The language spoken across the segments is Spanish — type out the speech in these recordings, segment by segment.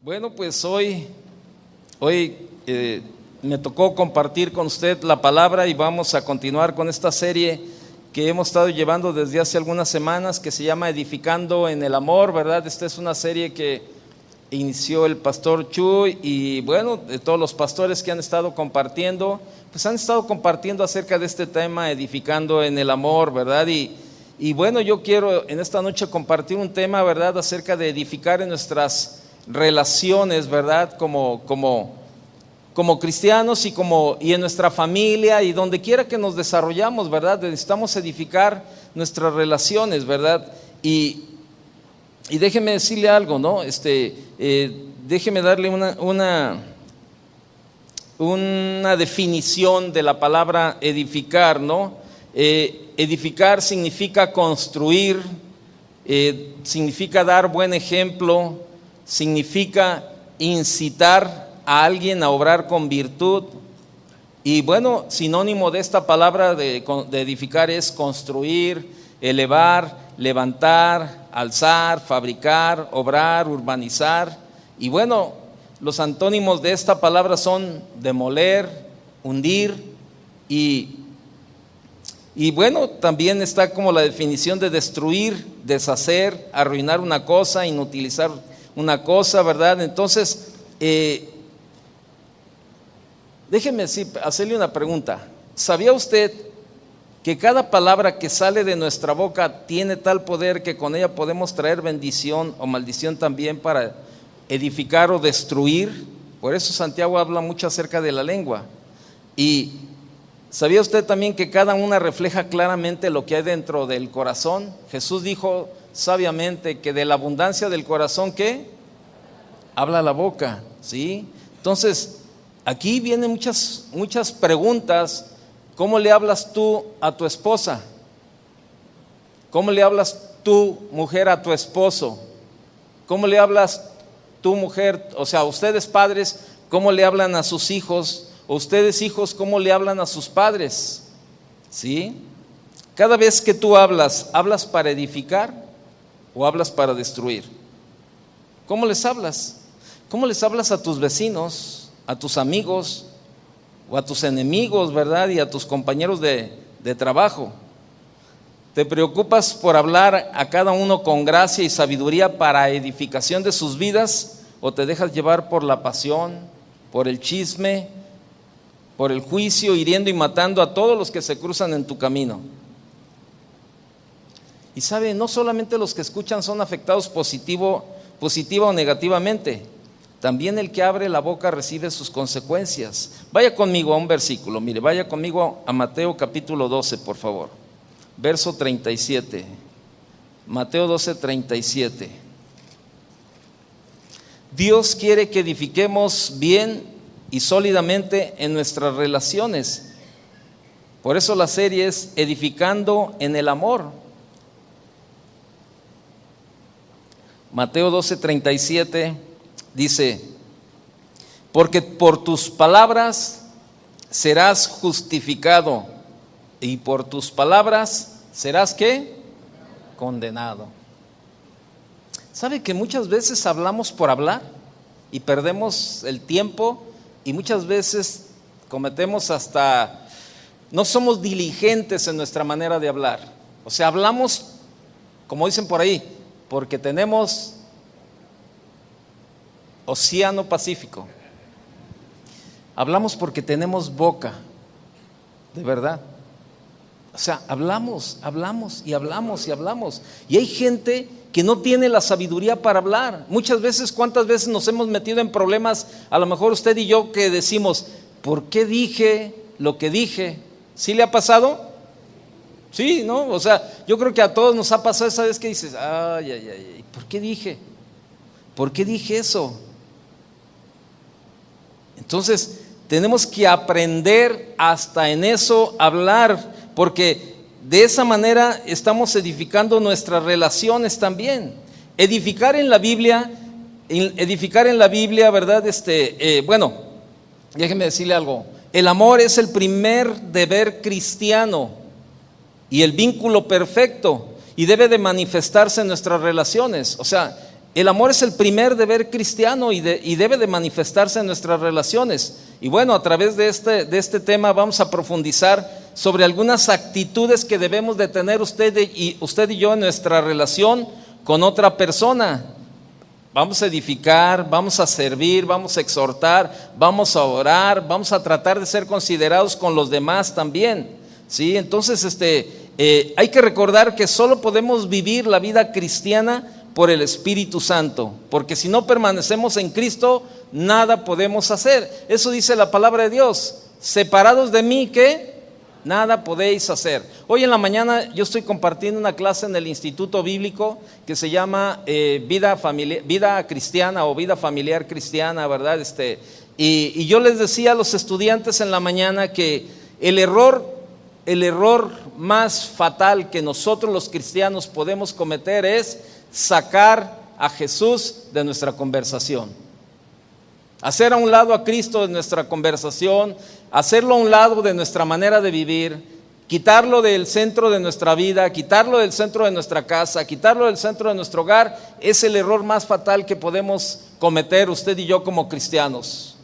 Bueno, pues hoy me tocó compartir con usted la palabra y vamos a continuar con esta serie que hemos estado llevando desde hace algunas semanas, que se llama Edificando en el Amor, ¿verdad? Esta es una serie que inició el pastor Chuy y bueno, de todos los pastores que han estado compartiendo, pues han estado compartiendo acerca de este tema, Edificando en el Amor, ¿verdad? Y bueno, yo quiero en esta noche compartir un tema, ¿verdad?, acerca de edificar en nuestras relaciones, ¿verdad?, como cristianos y en nuestra familia y donde quiera que nos desarrollamos, ¿verdad? Necesitamos edificar nuestras relaciones, ¿verdad? Y déjeme decirle algo, ¿no? Déjeme darle una definición de la palabra edificar, ¿no? Edificar significa construir, significa dar buen ejemplo, significa incitar a alguien a obrar con virtud. Y bueno, sinónimo de esta palabra de edificar es construir, elevar, levantar, alzar, fabricar, obrar, urbanizar. Y bueno, los antónimos de esta palabra son demoler, hundir y bueno, también está como la definición de destruir, deshacer, arruinar una cosa, inutilizar una cosa, ¿verdad? Entonces, déjeme hacerle una pregunta. ¿Sabía usted que cada palabra que sale de nuestra boca tiene tal poder que con ella podemos traer bendición o maldición también para edificar o destruir? Por eso Santiago habla mucho acerca de la lengua. Y ¿sabía usted también que cada una refleja claramente lo que hay dentro del corazón? Jesús dijo sabiamente que de la abundancia del corazón, ¿qué? Habla la boca, ¿sí? Entonces, aquí vienen muchas preguntas. ¿Cómo le hablas tú a tu esposa? ¿Cómo le hablas tú, mujer, a tu esposo? ¿Cómo le hablas tú, mujer? O sea, ustedes padres, ¿cómo le hablan a sus hijos? O ustedes hijos, ¿cómo le hablan a sus padres? ¿Sí? Cada vez que tú hablas para edificar o hablas para destruir. ¿Cómo les hablas? ¿Cómo les hablas a tus vecinos, a tus amigos o a tus enemigos, ¿verdad? Y a tus compañeros de trabajo. ¿Te preocupas por hablar a cada uno con gracia y sabiduría para edificación de sus vidas? ¿O te dejas llevar por la pasión, por el chisme, por el juicio, hiriendo y matando a todos los que se cruzan en tu camino? Y sabe, no solamente los que escuchan son afectados positiva o negativamente. También el que abre la boca recibe sus consecuencias. Vaya conmigo a un versículo, mire, vaya conmigo a Mateo capítulo 12, por favor. Verso 37. Mateo 12, 37. Dios quiere que edifiquemos bien y sólidamente en nuestras relaciones. Por eso la serie es Edificando en el Amor. Mateo 12, 37 dice: porque por tus palabras serás justificado y por tus palabras serás ¿qué? Condenado. ¿Sabe que muchas veces hablamos por hablar y perdemos el tiempo y muchas veces cometemos no somos diligentes en nuestra manera de hablar? O sea, hablamos, como dicen por ahí, porque tenemos Océano Pacífico. Hablamos porque tenemos boca, de verdad. O sea, hablamos y hablamos. Y hay gente que no tiene la sabiduría para hablar. Muchas veces, ¿cuántas veces nos hemos metido en problemas? A lo mejor usted y yo que decimos, ¿por qué dije lo que dije? ¿Sí le ha pasado? Sí, ¿no? O sea, yo creo que a todos nos ha pasado esa vez que dices, ay, ¿por qué dije? ¿Por qué dije eso? Entonces, tenemos que aprender hasta en eso hablar, porque de esa manera estamos edificando nuestras relaciones también. Edificar en la Biblia, ¿verdad? Bueno, déjeme decirle algo. El amor es el primer deber cristiano y el vínculo perfecto, y debe de manifestarse en nuestras relaciones. O sea, El amor es el primer deber cristiano y debe de manifestarse en nuestras relaciones. Y bueno, a través de este tema vamos a profundizar sobre algunas actitudes que debemos de tener usted y yo en nuestra relación con otra persona. Vamos a edificar, vamos a servir, vamos a exhortar, vamos a orar, vamos a tratar de ser considerados con los demás también, ¿sí? Entonces, hay que recordar que solo podemos vivir la vida cristiana por el Espíritu Santo, porque si no permanecemos en Cristo, nada podemos hacer. Eso dice la palabra de Dios: separados de mí, ¿qué? Nada podéis hacer. Hoy en la mañana yo estoy compartiendo una clase en el Instituto Bíblico que se llama vida cristiana o vida familiar cristiana, ¿verdad? Y yo les decía a los estudiantes en la mañana que el error más fatal que nosotros los cristianos podemos cometer es sacar a Jesús de nuestra conversación. Hacer a un lado a Cristo de nuestra conversación, hacerlo a un lado de nuestra manera de vivir, quitarlo del centro de nuestra vida, quitarlo del centro de nuestra casa, quitarlo del centro de nuestro hogar, es el error más fatal que podemos cometer usted y yo como cristianos.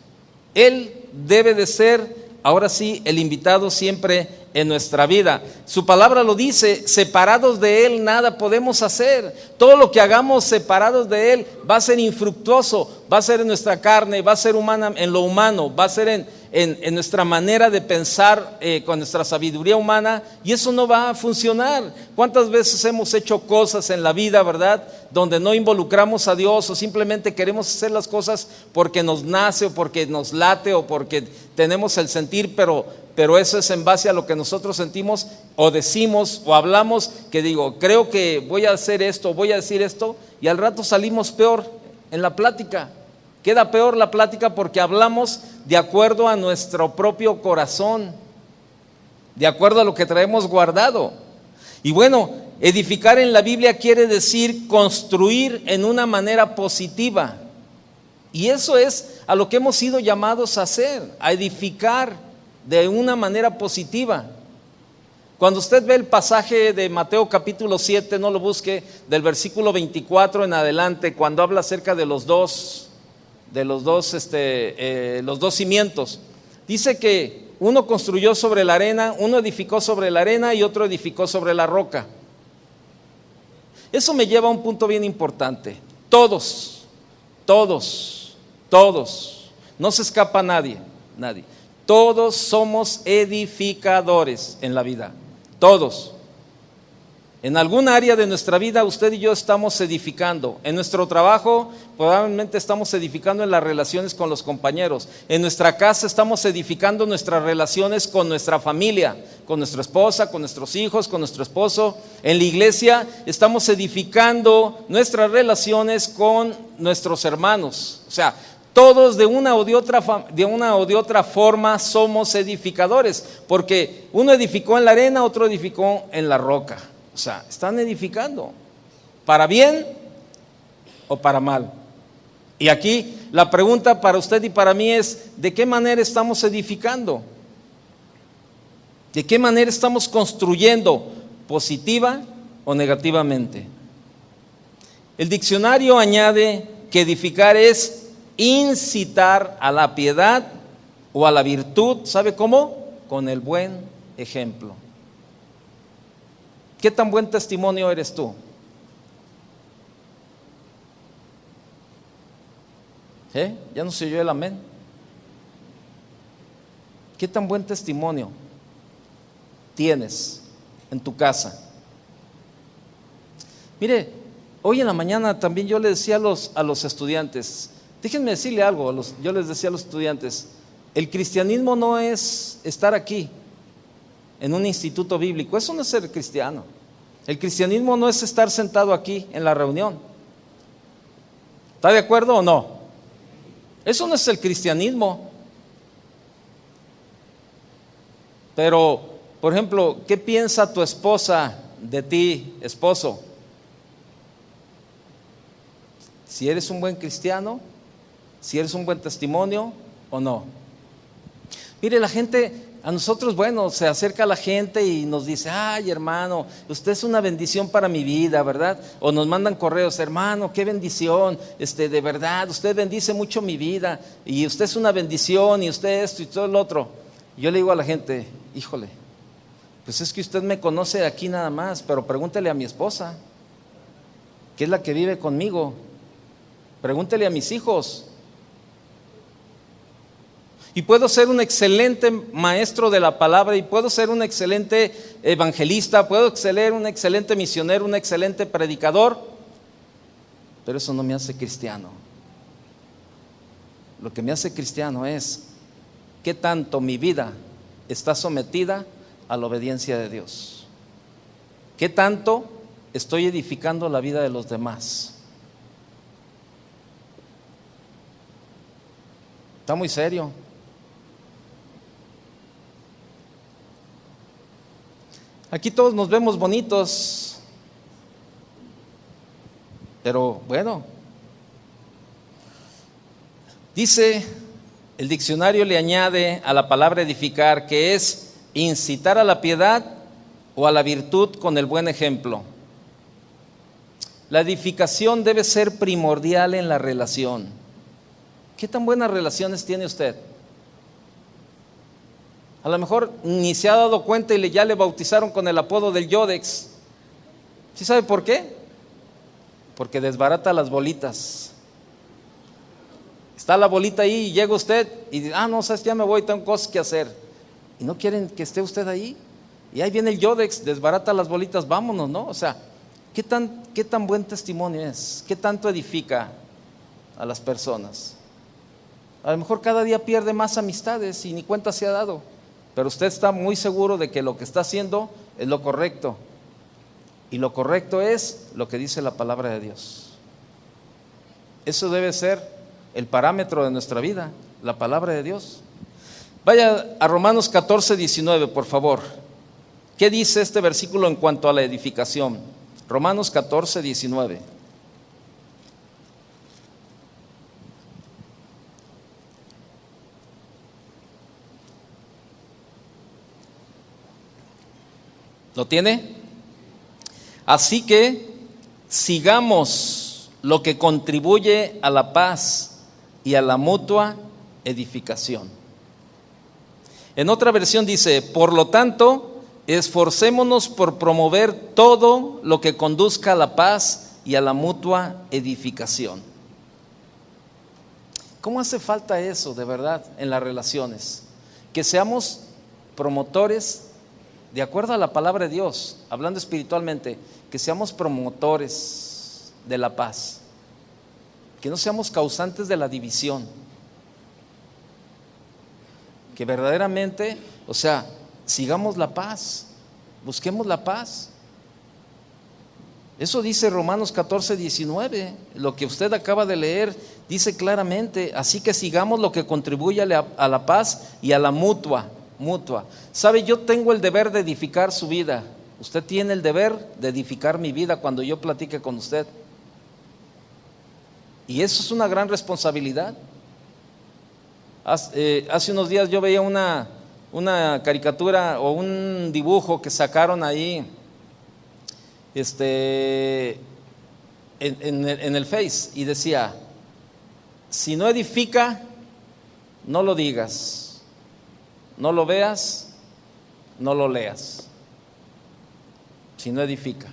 Él debe de ser, ahora sí, el invitado siempre en nuestra vida. Su palabra lo dice: separados de Él nada podemos hacer. Todo lo que hagamos separados de Él va a ser infructuoso, va a ser en nuestra carne, va a ser humana, en lo humano, va a ser en nuestra manera de pensar, con nuestra sabiduría humana, y eso no va a funcionar. ¿Cuántas veces hemos hecho cosas en la vida, verdad, donde no involucramos a Dios o simplemente queremos hacer las cosas porque nos nace o porque nos late o porque tenemos el sentir, pero eso es en base a lo que nosotros sentimos o decimos o hablamos, que digo, creo que voy a hacer esto, voy a decir esto, y al rato salimos peor en la plática. Queda peor la plática porque hablamos de acuerdo a nuestro propio corazón, de acuerdo a lo que traemos guardado. Y bueno, edificar en la Biblia quiere decir construir en una manera positiva. Y eso es a lo que hemos sido llamados a hacer, a edificar de una manera positiva. Cuando usted ve el pasaje de Mateo capítulo 7, no lo busque, del versículo 24 en adelante, cuando habla acerca de los dos cimientos, dice que uno construyó sobre la arena, uno edificó sobre la arena y otro edificó sobre la roca. Eso me lleva a un punto bien importante. Todos, no se escapa nadie. Todos somos edificadores en la vida, todos. En algún área de nuestra vida usted y yo estamos edificando. En nuestro trabajo probablemente estamos edificando en las relaciones con los compañeros. En nuestra casa estamos edificando nuestras relaciones con nuestra familia, con nuestra esposa, con nuestros hijos, con nuestro esposo. En la iglesia estamos edificando nuestras relaciones con nuestros hermanos. O sea, todos de una o de otra forma somos edificadores, porque uno edificó en la arena, otro edificó en la roca. O sea, están edificando, para bien o para mal. Y aquí la pregunta para usted y para mí es: ¿de qué manera estamos edificando? ¿De qué manera estamos construyendo, positiva o negativamente? El diccionario añade que edificar es incitar a la piedad o a la virtud. ¿Sabe cómo? Con el buen ejemplo. ¿Qué tan buen testimonio eres tú? ¿Ya no se oyó el amén? ¿Qué tan buen testimonio tienes en tu casa? Mire, hoy en la mañana también yo le decía a los estudiantes, déjenme decirle algo, yo les decía a los estudiantes, el cristianismo no es estar aquí en un instituto bíblico, eso no es ser cristiano. El cristianismo no es estar sentado aquí en la reunión. ¿Está de acuerdo o no? Eso no es el cristianismo. Pero, por ejemplo, ¿qué piensa tu esposa de ti, esposo? Si eres un buen cristiano, si eres un buen testimonio o no. Mire, la gente, a nosotros, bueno, se acerca a la gente y nos dice: ay, hermano, usted es una bendición para mi vida, ¿verdad? O nos mandan correos: hermano, qué bendición, de verdad, usted bendice mucho mi vida, y usted es una bendición, y usted esto y todo lo otro. Yo le digo a la gente: híjole, pues es que usted me conoce aquí nada más, pero pregúntele a mi esposa, que es la que vive conmigo. Pregúntele a mis hijos. Y puedo ser un excelente maestro de la palabra, y puedo ser un excelente evangelista, puedo ser un excelente misionero, un excelente predicador, pero eso no me hace cristiano. Lo que me hace cristiano es qué tanto mi vida está sometida a la obediencia de Dios, qué tanto estoy edificando la vida de los demás. Está muy serio. Aquí todos nos vemos bonitos, pero bueno, dice el diccionario, le añade a la palabra edificar que es incitar a la piedad o a la virtud con el buen ejemplo. La edificación debe ser primordial en la relación. ¿Qué tan buenas relaciones tiene usted? A lo mejor ni se ha dado cuenta y ya le bautizaron con el apodo del Yodex. ¿Sí sabe por qué? Porque desbarata las bolitas. Está la bolita ahí y llega usted y dice: no, sabes, ya me voy, tengo cosas que hacer. Y no quieren que esté usted ahí. Y ahí viene el Yodex, desbarata las bolitas, vámonos, ¿no? O sea, ¿qué tan buen testimonio es? ¿Qué tanto edifica a las personas? A lo mejor cada día pierde más amistades y ni cuenta se ha dado, pero usted está muy seguro de que lo que está haciendo es lo correcto, y lo correcto es lo que dice la palabra de Dios. Eso debe ser el parámetro de nuestra vida, la palabra de Dios. Vaya a Romanos 14:19, por favor. ¿Qué dice este versículo en cuanto a la edificación? Romanos 14:19. ¿Lo tiene? Así que sigamos lo que contribuye a la paz y a la mutua edificación. En otra versión dice: por lo tanto, esforcémonos por promover todo lo que conduzca a la paz y a la mutua edificación. ¿Cómo hace falta eso de verdad en las relaciones? Que seamos promotores, de acuerdo a la palabra de Dios, hablando espiritualmente, que seamos promotores de la paz, que no seamos causantes de la división, que verdaderamente, sigamos la paz, busquemos la paz. Eso dice Romanos 14:19, lo que usted acaba de leer dice claramente: así que sigamos lo que contribuye a la paz y a la mutua. ¿Sabe? Yo tengo el deber de edificar su vida. Usted tiene el deber de edificar mi vida cuando yo platique con usted. Y eso es una gran responsabilidad. Hace unos días yo veía una caricatura o un dibujo que sacaron ahí en el Face, y decía: si no edifica, no lo digas. No lo veas, no lo leas. Si no edifica.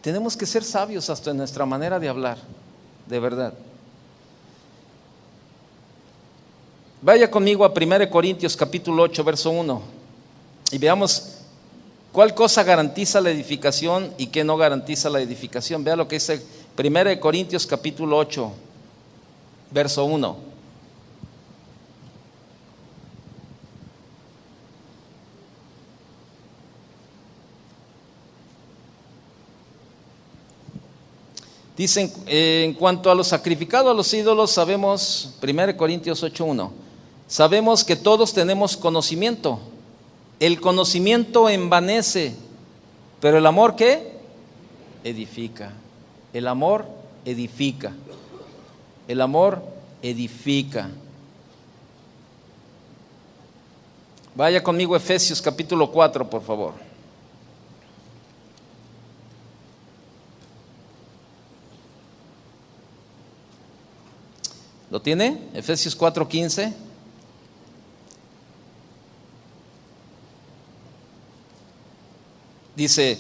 Tenemos que ser sabios hasta en nuestra manera de hablar, de verdad. Vaya conmigo a 1 Corintios capítulo 8, verso 1, y veamos cuál cosa garantiza la edificación y qué no garantiza la edificación. Vea lo que dice 1 Corintios capítulo 8, verso 1. Dicen, en cuanto a lo sacrificado a los ídolos, sabemos, 1 Corintios 8:1, sabemos que todos tenemos conocimiento. El conocimiento envanece, pero el amor, ¿qué? Edifica. El amor edifica. El amor edifica. Vaya conmigo a Efesios capítulo 4, por favor. ¿Lo tiene? Efesios 4:15. Dice,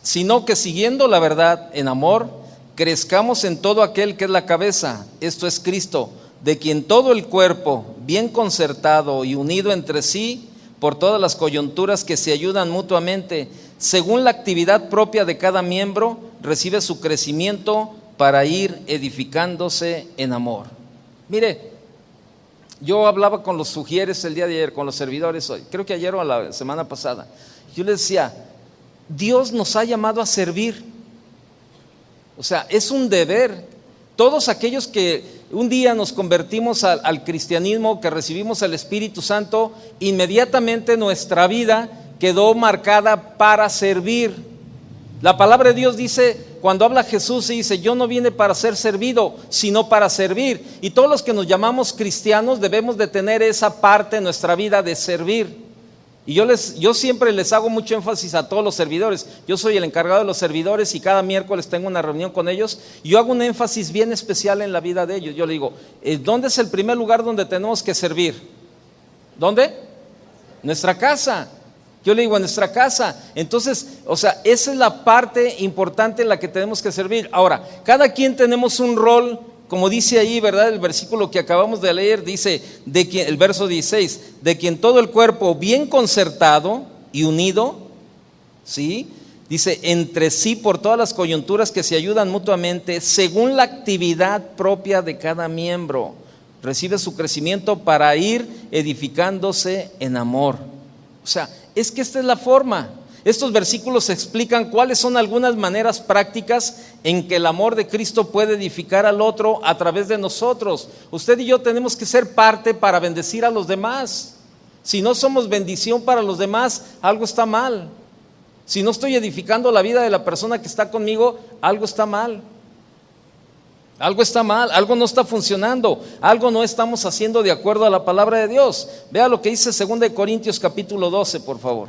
sino que siguiendo la verdad en amor, crezcamos en todo aquel que es la cabeza, esto es Cristo, de quien todo el cuerpo, bien concertado y unido entre sí, por todas las coyunturas que se ayudan mutuamente, según la actividad propia de cada miembro, recibe su crecimiento para ir edificándose en amor. Mire, yo hablaba con los sugieres el día de ayer, con los servidores hoy, creo que ayer o la semana pasada. Yo les decía, Dios nos ha llamado a servir. O sea, es un deber. Todos aquellos que un día nos convertimos al cristianismo, que recibimos el Espíritu Santo, inmediatamente nuestra vida quedó marcada para servir. La palabra de Dios dice, cuando habla Jesús, dice, yo no vine para ser servido, sino para servir. Y todos los que nos llamamos cristianos debemos de tener esa parte en nuestra vida de servir. Y yo siempre les hago mucho énfasis a todos los servidores. Yo soy el encargado de los servidores y cada miércoles tengo una reunión con ellos. Y yo hago un énfasis bien especial en la vida de ellos. Yo le digo, ¿dónde es el primer lugar donde tenemos que servir? ¿Dónde? Nuestra casa. Yo le digo, en nuestra casa. Entonces, o sea, esa es la parte importante en la que tenemos que servir. Ahora, cada quien tenemos un rol. Como dice ahí, ¿verdad? El versículo que acabamos de leer dice, el verso 16, de quien todo el cuerpo bien concertado y unido, ¿sí? Dice, entre sí por todas las coyunturas que se ayudan mutuamente, según la actividad propia de cada miembro, recibe su crecimiento para ir edificándose en amor. O sea, es que esta es la forma. Estos versículos explican cuáles son algunas maneras prácticas en que el amor de Cristo puede edificar al otro a través de nosotros. Usted y yo tenemos que ser parte para bendecir a los demás. Si no somos bendición para los demás, algo está mal. Si no estoy edificando la vida de la persona que está conmigo, algo está mal. Algo está mal, algo no está funcionando, algo no estamos haciendo de acuerdo a la palabra de Dios. Vea lo que dice 2 Corintios capítulo 12, por favor.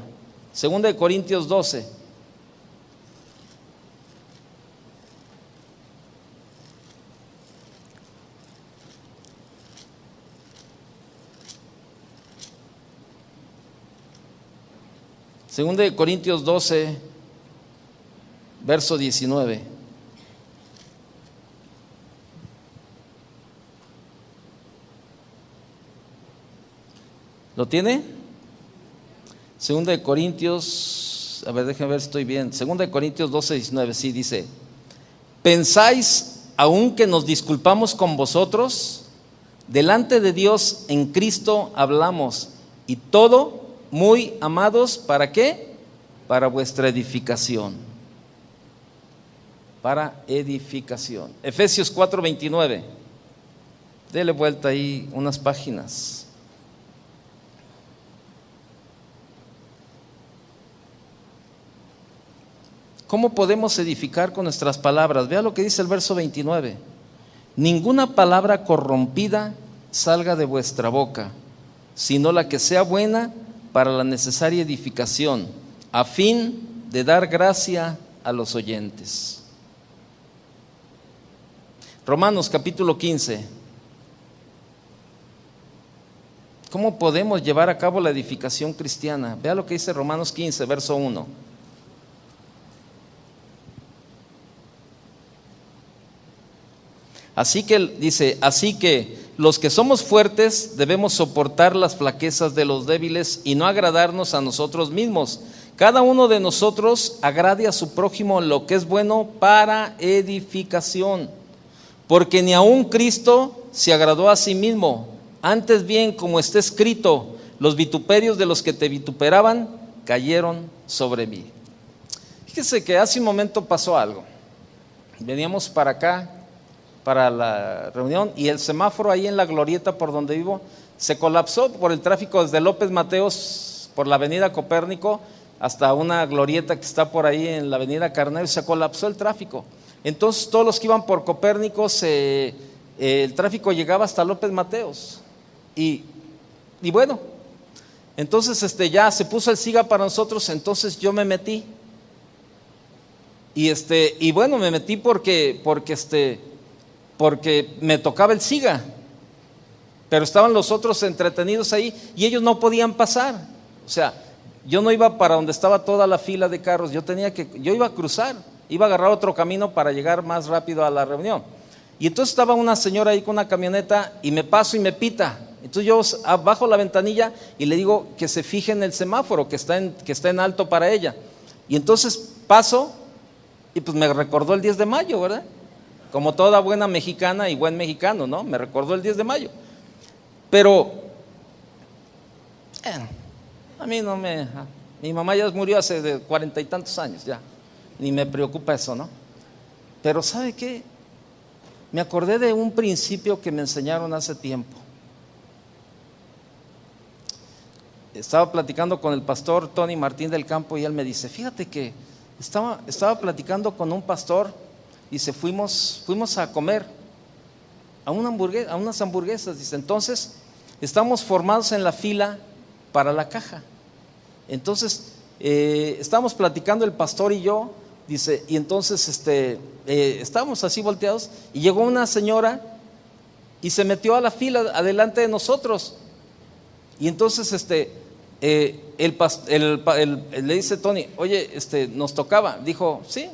2 Corintios 12. Segunda de Corintios 12, verso 19. ¿Lo tiene? Segunda de Corintios, a ver, déjenme ver si estoy bien. Segunda de Corintios 12, 19, sí, dice, ¿pensáis aún que nos disculpamos con vosotros? Delante de Dios en Cristo hablamos, y todo, muy amados, ¿para qué? Para vuestra edificación. Para edificación. Efesios 4, 29. Dele vuelta ahí unas páginas. ¿Cómo podemos edificar con nuestras palabras? Vea lo que dice el verso 29. Ninguna palabra corrompida salga de vuestra boca, sino la que sea buena para la necesaria edificación, a fin de dar gracia a los oyentes. Romanos capítulo 15. ¿Cómo podemos llevar a cabo la edificación cristiana? Vea lo que dice Romanos 15, verso 1. Así que dice, así que los que somos fuertes debemos soportar las flaquezas de los débiles y no agradarnos a nosotros mismos. Cada uno de nosotros agrade a su prójimo lo que es bueno para edificación, porque ni aun Cristo se agradó a sí mismo. Antes bien, como está escrito, los vituperios de los que te vituperaban cayeron sobre mí. Fíjese que hace un momento pasó algo. Veníamos para acá, para la reunión, y el semáforo ahí en la glorieta por donde vivo se colapsó por el tráfico desde López Mateos por la avenida Copérnico hasta una glorieta que está por ahí en la avenida Carnero. Se colapsó el tráfico. Entonces todos los que iban por Copérnico se el tráfico llegaba hasta López Mateos. Y bueno, entonces ya se puso el SIGA para nosotros, entonces yo me metí. Y bueno, me metí porque me tocaba el SIGA, pero estaban los otros entretenidos ahí y ellos no podían pasar. O sea, yo no iba para donde estaba toda la fila de carros, yo iba a cruzar, iba a agarrar otro camino para llegar más rápido a la reunión. Y entonces estaba una señora ahí con una camioneta y me paso y me pita. Entonces yo bajo la ventanilla y le digo que se fije en el semáforo, que está en alto para ella. Y entonces paso y pues me recordó el 10 de mayo, ¿verdad? Como toda buena mexicana y buen mexicano, ¿no? Me recordó el 10 de mayo. Pero a mí no me... Mi mamá ya murió hace de 40 y tantos años, ya. Ni me preocupa eso, ¿no? Pero ¿sabe qué? Me acordé de un principio que me enseñaron hace tiempo. Estaba platicando con el pastor Tony Martín del Campo y él me dice, fíjate que estaba platicando con un pastor, dice, fuimos a comer a unas hamburguesas, dice, entonces estamos formados en la fila para la caja. Entonces estábamos platicando el pastor y yo, dice, y entonces estábamos así volteados y llegó una señora y se metió a la fila adelante de nosotros. Y entonces le dice Tony, oye, nos tocaba. Dijo, sí.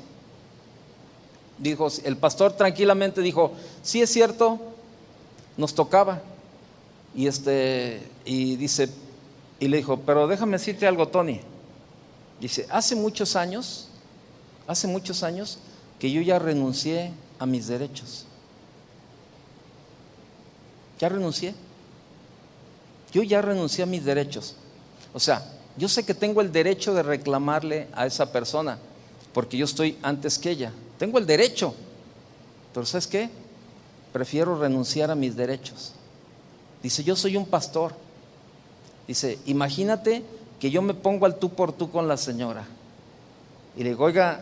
Dijo, el pastor tranquilamente dijo, sí es cierto, nos tocaba. Y dice, y le dijo, pero déjame decirte algo, Tony. Dice, hace muchos años que yo ya renuncié a mis derechos. Ya renuncié. Yo ya renuncié a mis derechos. O sea, yo sé que tengo el derecho de reclamarle a esa persona, porque yo estoy antes que ella. Tengo el derecho, pero ¿sabes qué? Prefiero renunciar a mis derechos. Dice, yo soy un pastor. Dice, imagínate que yo me pongo al tú por tú con la señora. Y le digo, oiga,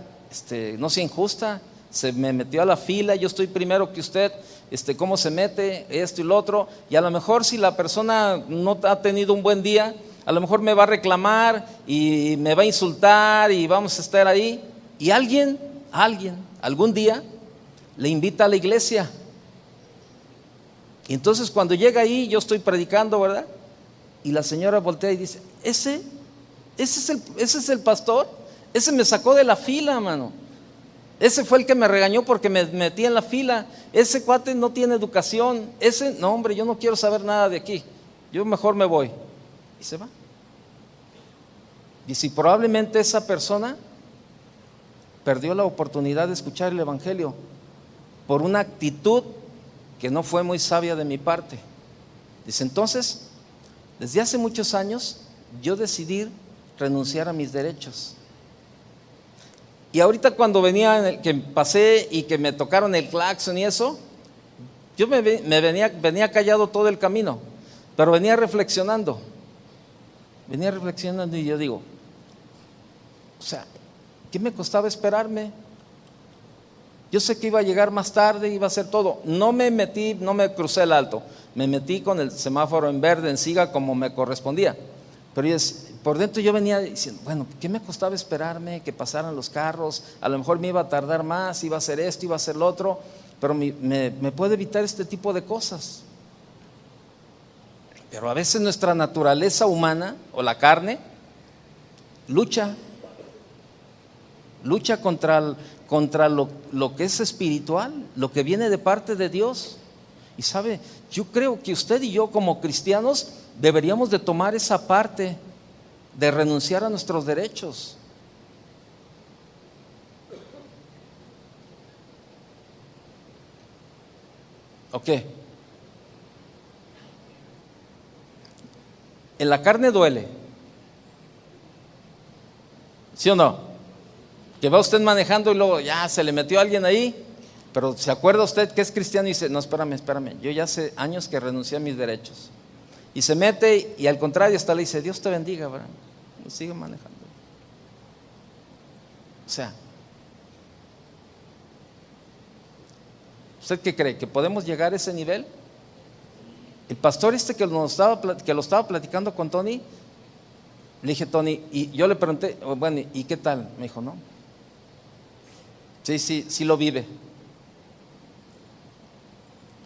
no sea injusta, se me metió a la fila, yo estoy primero que usted, ¿cómo se mete? Esto y lo otro. Y a lo mejor si la persona no ha tenido un buen día, a lo mejor me va a reclamar y me va a insultar y vamos a estar ahí. Y alguien, algún día, le invita a la iglesia. Y entonces cuando llega ahí, yo estoy predicando, ¿verdad? Y la señora voltea y dice, ¿ese es el pastor? Ese me sacó de la fila, mano. Ese fue el que me regañó porque me metí en la fila. Ese cuate no tiene educación. No, hombre, yo no quiero saber nada de aquí. Yo mejor me voy. Y se va. Y si probablemente esa persona perdió la oportunidad de escuchar el evangelio por una actitud que no fue muy sabia de mi parte. Dice, entonces, desde hace muchos años, yo decidí renunciar a mis derechos. Y ahorita cuando que pasé y que me tocaron el claxon y eso, yo venía callado todo el camino, pero venía reflexionando y yo digo, o sea, ¿qué me costaba esperarme? Yo sé que iba a llegar más tarde, iba a hacer todo. No me crucé el alto, me metí con el semáforo en verde, en siga como me correspondía. Pero por dentro yo venía diciendo, bueno, ¿qué me costaba esperarme? Que pasaran los carros, a lo mejor me iba a tardar más, iba a hacer esto, iba a hacer lo otro, pero me puede evitar este tipo de cosas. Pero a veces nuestra naturaleza humana o la carne lucha contra lo que es espiritual, lo que viene de parte de Dios. Y sabe, yo creo que usted y yo como cristianos deberíamos de tomar esa parte de renunciar a nuestros derechos. ¿Ok? En la carne duele, ¿sí o no? Que va usted manejando y luego ya se le metió alguien ahí, pero ¿se acuerda usted que es cristiano y dice, no, espérame, yo ya hace años que renuncié a mis derechos? Y se mete y al contrario hasta le dice, Dios te bendiga, ¿verdad? Y sigue manejando. O sea, ¿Usted qué cree? ¿Que podemos llegar a ese nivel? El pastor que lo estaba platicando con Tony, le dije, Tony, y yo le pregunté, bueno, ¿y qué tal? Me dijo, no. Sí lo vive.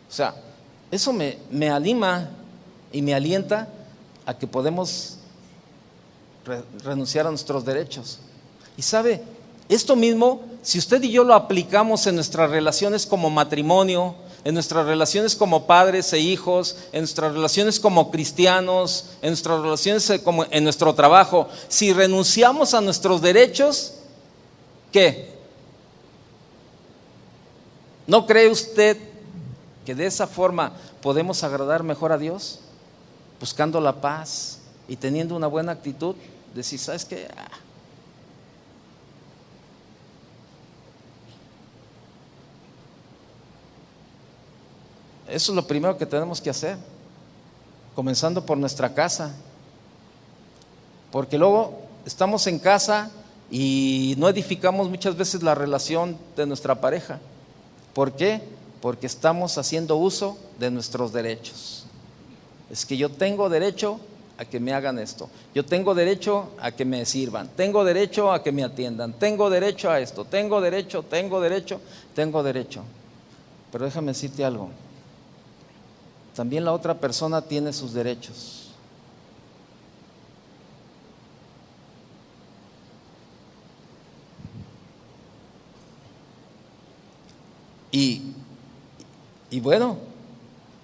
O sea, eso me anima y me alienta a que podemos renunciar a nuestros derechos. Y sabe, esto mismo, si usted y yo lo aplicamos en nuestras relaciones como matrimonio, en nuestras relaciones como padres e hijos, en nuestras relaciones como cristianos, en nuestras relaciones como en nuestro trabajo, si renunciamos a nuestros derechos, ¿qué? ¿No cree usted que de esa forma podemos agradar mejor a Dios? Buscando la paz y teniendo una buena actitud, decir, ¿sabes qué? Eso es lo primero que tenemos que hacer, comenzando por nuestra casa, porque luego estamos en casa y no edificamos muchas veces la relación de nuestra pareja. ¿Por qué? Porque estamos haciendo uso de nuestros derechos. Es que yo tengo derecho a que me hagan esto, yo tengo derecho a que me sirvan, tengo derecho a que me atiendan, tengo derecho a esto, tengo derecho. Pero déjame decirte algo, también la otra persona tiene sus derechos. Y bueno,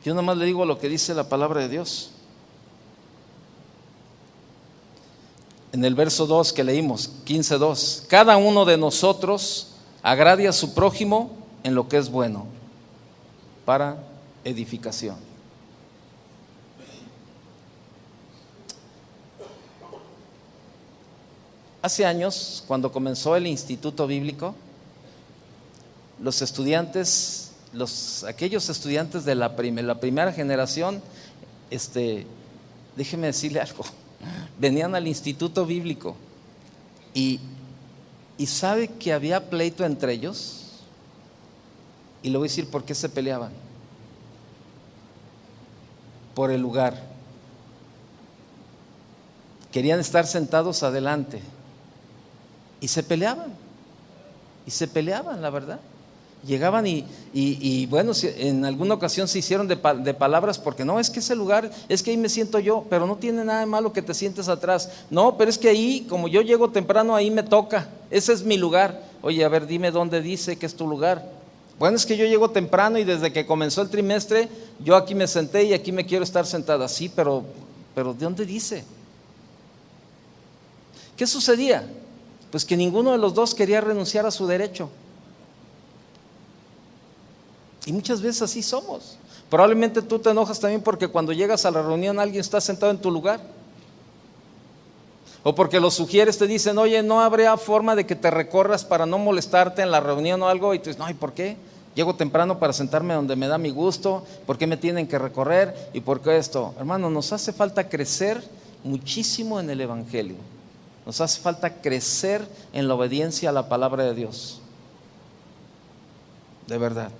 yo nada más le digo lo que dice la palabra de Dios. En el verso 2 que leímos, 15:2, cada uno de nosotros agrade a su prójimo en lo que es bueno, para edificación. Hace años, cuando comenzó el Instituto Bíblico, los estudiantes, aquellos estudiantes de la primera generación, déjeme decirle algo, venían al Instituto Bíblico y sabe que había pleito entre ellos, y le voy a decir por qué se peleaban. Por el lugar. Querían estar sentados adelante y se peleaban, la verdad. Llegaban y bueno, en alguna ocasión se hicieron de palabras, porque no, es que ese lugar, es que ahí me siento yo, pero no tiene nada de malo que te sientes atrás. No, pero es que ahí, como yo llego temprano, ahí me toca, ese es mi lugar. Oye, a ver, dime dónde dice que es tu lugar. Bueno, es que yo llego temprano y desde que comenzó el trimestre, yo aquí me senté y aquí me quiero estar sentada. Sí, pero ¿de dónde dice? ¿Qué sucedía? Pues que ninguno de los dos quería renunciar a su derecho. Y muchas veces así somos. Probablemente tú te enojas también porque cuando llegas a la reunión alguien está sentado en tu lugar. O porque los sugieres, te dicen, oye, no habría forma de que te recorras para no molestarte en la reunión o algo. Y tú dices, no, ¿y por qué? Llego temprano para sentarme donde me da mi gusto. ¿Por qué me tienen que recorrer? ¿Y por qué esto? Hermano, nos hace falta crecer muchísimo en el Evangelio. Nos hace falta crecer en la obediencia a la palabra de Dios. De verdad.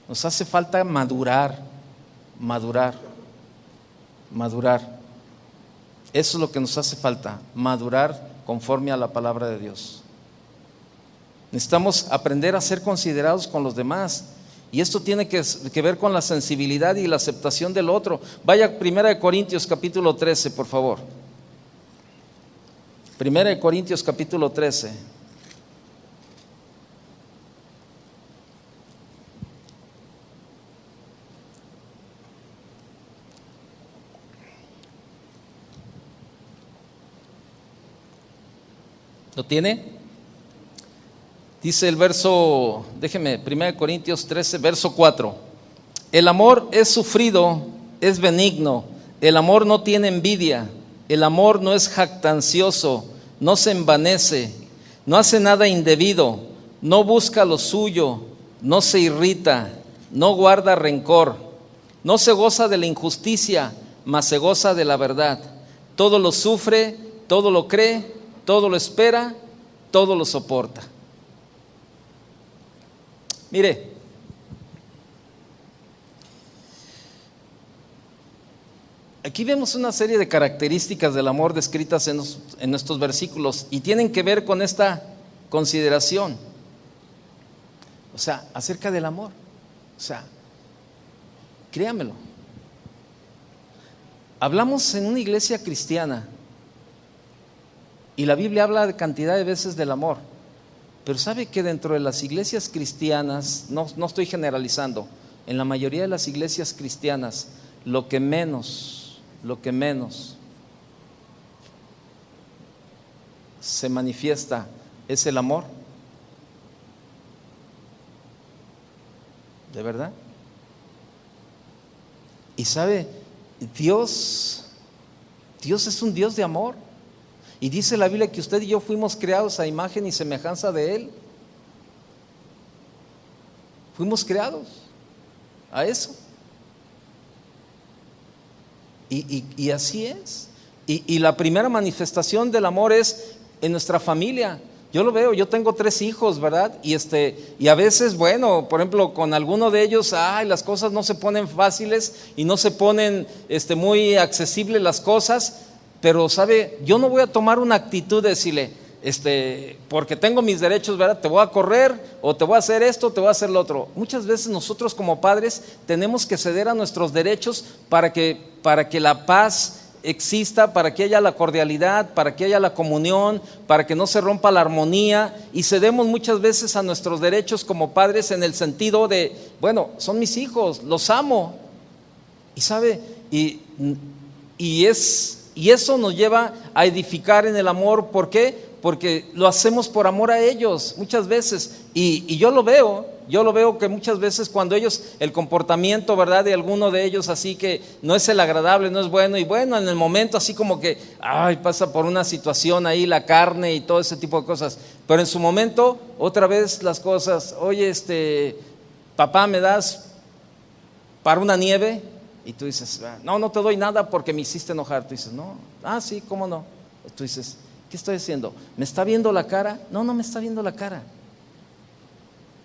Nos hace falta madurar. Eso es lo que nos hace falta, madurar conforme a la palabra de Dios. Necesitamos aprender a ser considerados con los demás. Y esto tiene que ver con la sensibilidad y la aceptación del otro. Vaya a 1 Corintios capítulo 13, por favor. 1 Corintios capítulo 13. ¿Lo tiene? Dice el verso, 1 Corintios 13, verso 4. El amor es sufrido, es benigno, el amor no tiene envidia, el amor no es jactancioso, no se envanece, no hace nada indebido, no busca lo suyo, no se irrita, no guarda rencor, no se goza de la injusticia, mas se goza de la verdad. Todo lo sufre, todo lo cree, todo lo espera, todo lo soporta. Mire, Aquí vemos una serie de características del amor descritas en estos versículos y tienen que ver con esta consideración, o sea, acerca del amor. O sea, créamelo, hablamos en una iglesia cristiana y la Biblia habla de cantidad de veces del amor, pero sabe que dentro de las iglesias cristianas, no estoy generalizando, en la mayoría de las iglesias cristianas lo que menos se manifiesta es el amor. ¿De verdad? Y sabe, Dios es un Dios de amor. Y dice la Biblia que usted y yo fuimos creados a imagen y semejanza de Él. Fuimos creados a eso. Y así es. Y la primera manifestación del amor es en nuestra familia. Yo lo veo, yo tengo 3 hijos, ¿verdad? Y a veces, bueno, por ejemplo, con alguno de ellos, las cosas no se ponen fáciles y no se ponen muy accesibles las cosas, pero sabe, yo no voy a tomar una actitud de decirle, porque tengo mis derechos, ¿verdad? Te voy a correr, o te voy a hacer esto, te voy a hacer lo otro. Muchas veces nosotros como padres tenemos que ceder a nuestros derechos para que la paz exista, para que haya la cordialidad, para que haya la comunión, para que no se rompa la armonía, y cedemos muchas veces a nuestros derechos como padres en el sentido de, bueno, son mis hijos, los amo. Y sabe, y eso nos lleva a edificar en el amor. ¿Por qué? Porque lo hacemos por amor a ellos muchas veces, y yo lo veo que muchas veces cuando ellos, el comportamiento, ¿verdad?, de alguno de ellos así que no es el agradable, no es bueno, y bueno, en el momento así como que, pasa por una situación ahí la carne y todo ese tipo de cosas, pero en su momento, otra vez las cosas, oye, papá, ¿me das para una nieve? Y tú dices, no te doy nada porque me hiciste enojar. Tú dices, no, sí, ¿cómo no? Tú dices, ¿qué estoy haciendo? ¿Me está viendo la cara? No me está viendo la cara.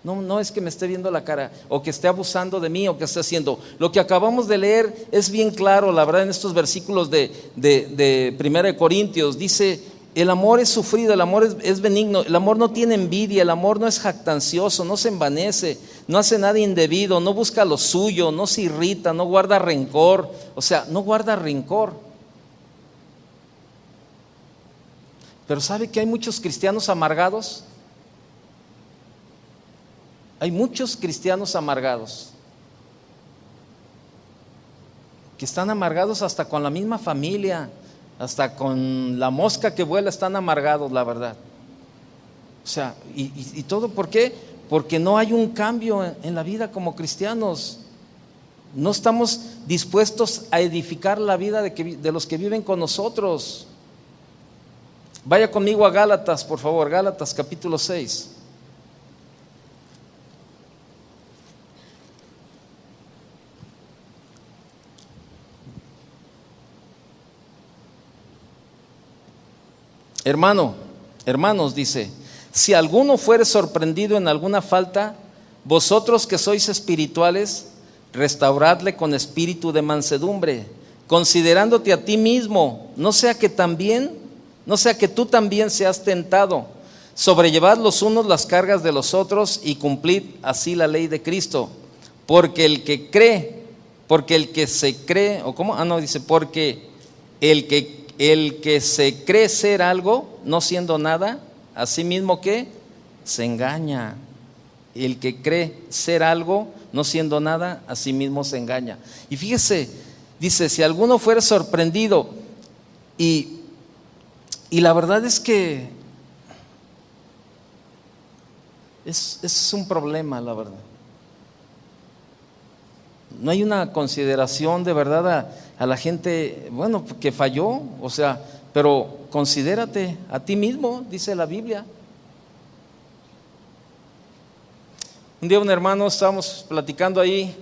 No es que me esté viendo la cara, o que esté abusando de mí, o que esté haciendo. Lo que acabamos de leer es bien claro, la verdad, en estos versículos de 1 Corintios. Dice, el amor es sufrido, el amor es benigno, el amor no tiene envidia, el amor no es jactancioso, no se envanece, no hace nada indebido, no busca lo suyo, no se irrita, no guarda rencor. O sea, no guarda rencor. Pero ¿sabe que hay muchos cristianos amargados? Hay muchos cristianos amargados, que están amargados hasta con la misma familia, hasta con la mosca que vuela están amargados, la verdad. O sea, y todo, ¿por qué? Porque no hay un cambio en la vida como cristianos. No estamos dispuestos a edificar la vida de los que viven con nosotros. Vaya conmigo a Gálatas, por favor, Gálatas capítulo 6. Hermanos, dice, si alguno fuere sorprendido en alguna falta, vosotros que sois espirituales, restauradle con espíritu de mansedumbre, considerándote a ti mismo, no sea que tú también seas tentado. Sobrellevad los unos las cargas de los otros y cumplid así la ley de Cristo. Porque el que se cree ser algo, no siendo nada, a sí mismo que se engaña. El que cree ser algo, no siendo nada, a sí mismo se engaña. Y fíjese, dice, si alguno fuera sorprendido, y la verdad es que es un problema, la verdad. No hay una consideración de verdad a la gente, bueno, que falló, o sea, pero considérate a ti mismo, dice la Biblia. Un día un hermano, estábamos platicando ahí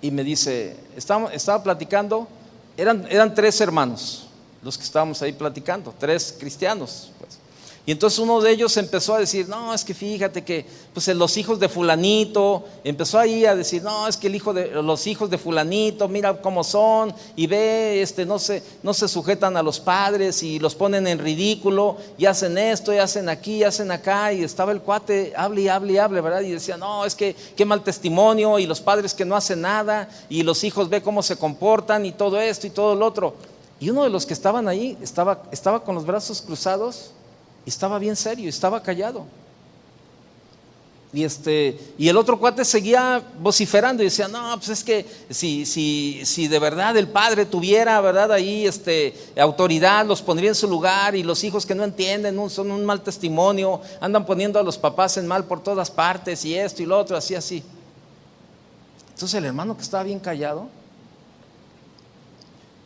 y me dice, estaba platicando, eran 3 hermanos los que estábamos ahí platicando, 3 cristianos, pues. Y entonces uno de ellos empezó a decir, no, es que fíjate que pues los hijos de fulanito, empezó ahí a decir, no, es que los hijos de fulanito, mira cómo son, y ve, no se sujetan a los padres y los ponen en ridículo, y hacen esto, y hacen aquí, y hacen acá, y estaba el cuate, hable y hable y hable, ¿verdad? Y decía, no, es que qué mal testimonio, y los padres que no hacen nada, y los hijos ve cómo se comportan, y todo esto y todo lo otro. Y uno de los que estaban ahí estaba con los brazos cruzados, y estaba bien serio, estaba callado. Y el otro cuate seguía vociferando y decía, no, pues es que si de verdad el padre tuviera, ¿verdad?, ahí autoridad, los pondría en su lugar, y los hijos que no entienden son un mal testimonio, andan poniendo a los papás en mal por todas partes, y esto y lo otro, así. Entonces el hermano, que estaba bien callado,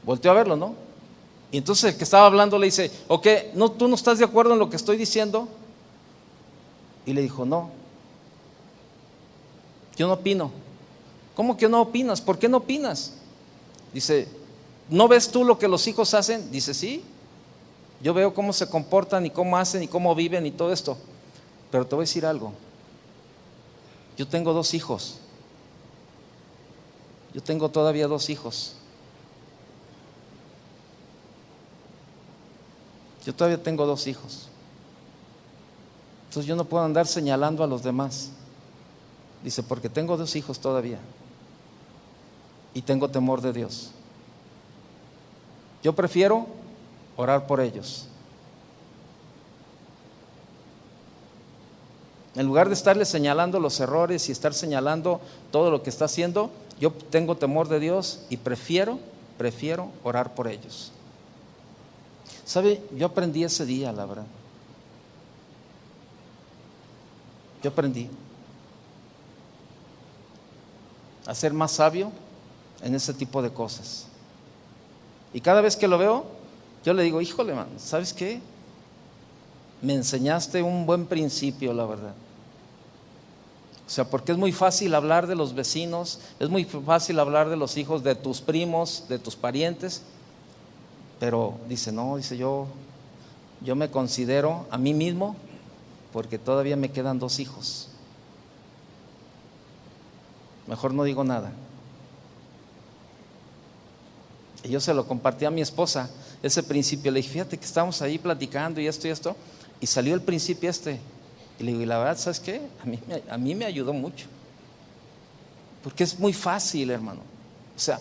volteó a verlo, ¿no? Y entonces el que estaba hablando le dice, ok, no, ¿tú no estás de acuerdo en lo que estoy diciendo? Y le dijo, no, yo no opino. ¿Cómo que no opinas? ¿Por qué no opinas? Dice, ¿no ves tú lo que los hijos hacen? Dice, sí, yo veo cómo se comportan y cómo hacen y cómo viven y todo esto. Pero te voy a decir algo, yo tengo 2 hijos. Yo tengo todavía 2 hijos. Yo todavía tengo 2 hijos. Entonces yo no puedo andar señalando a los demás. Dice, porque tengo 2 hijos todavía. Y tengo temor de Dios. Yo prefiero orar por ellos. En lugar de estarle señalando los errores y estar señalando todo lo que está haciendo, yo tengo temor de Dios y prefiero orar por ellos. ¿Sabe? Yo aprendí ese día, la verdad. Yo aprendí a ser más sabio en ese tipo de cosas. Y cada vez que lo veo, yo le digo, híjole, man, ¿sabes qué? Me enseñaste un buen principio, la verdad. O sea, porque es muy fácil hablar de los vecinos, es muy fácil hablar de los hijos de tus primos, de tus parientes. Pero dice, no, dice, yo me considero a mí mismo, porque todavía me quedan 2 hijos. Mejor no digo nada. Y yo se lo compartí a mi esposa, ese principio. Le dije, fíjate que estamos ahí platicando y esto, y salió el principio Y le digo, y la verdad, ¿sabes qué? A mí me ayudó mucho. Porque es muy fácil, hermano. O sea,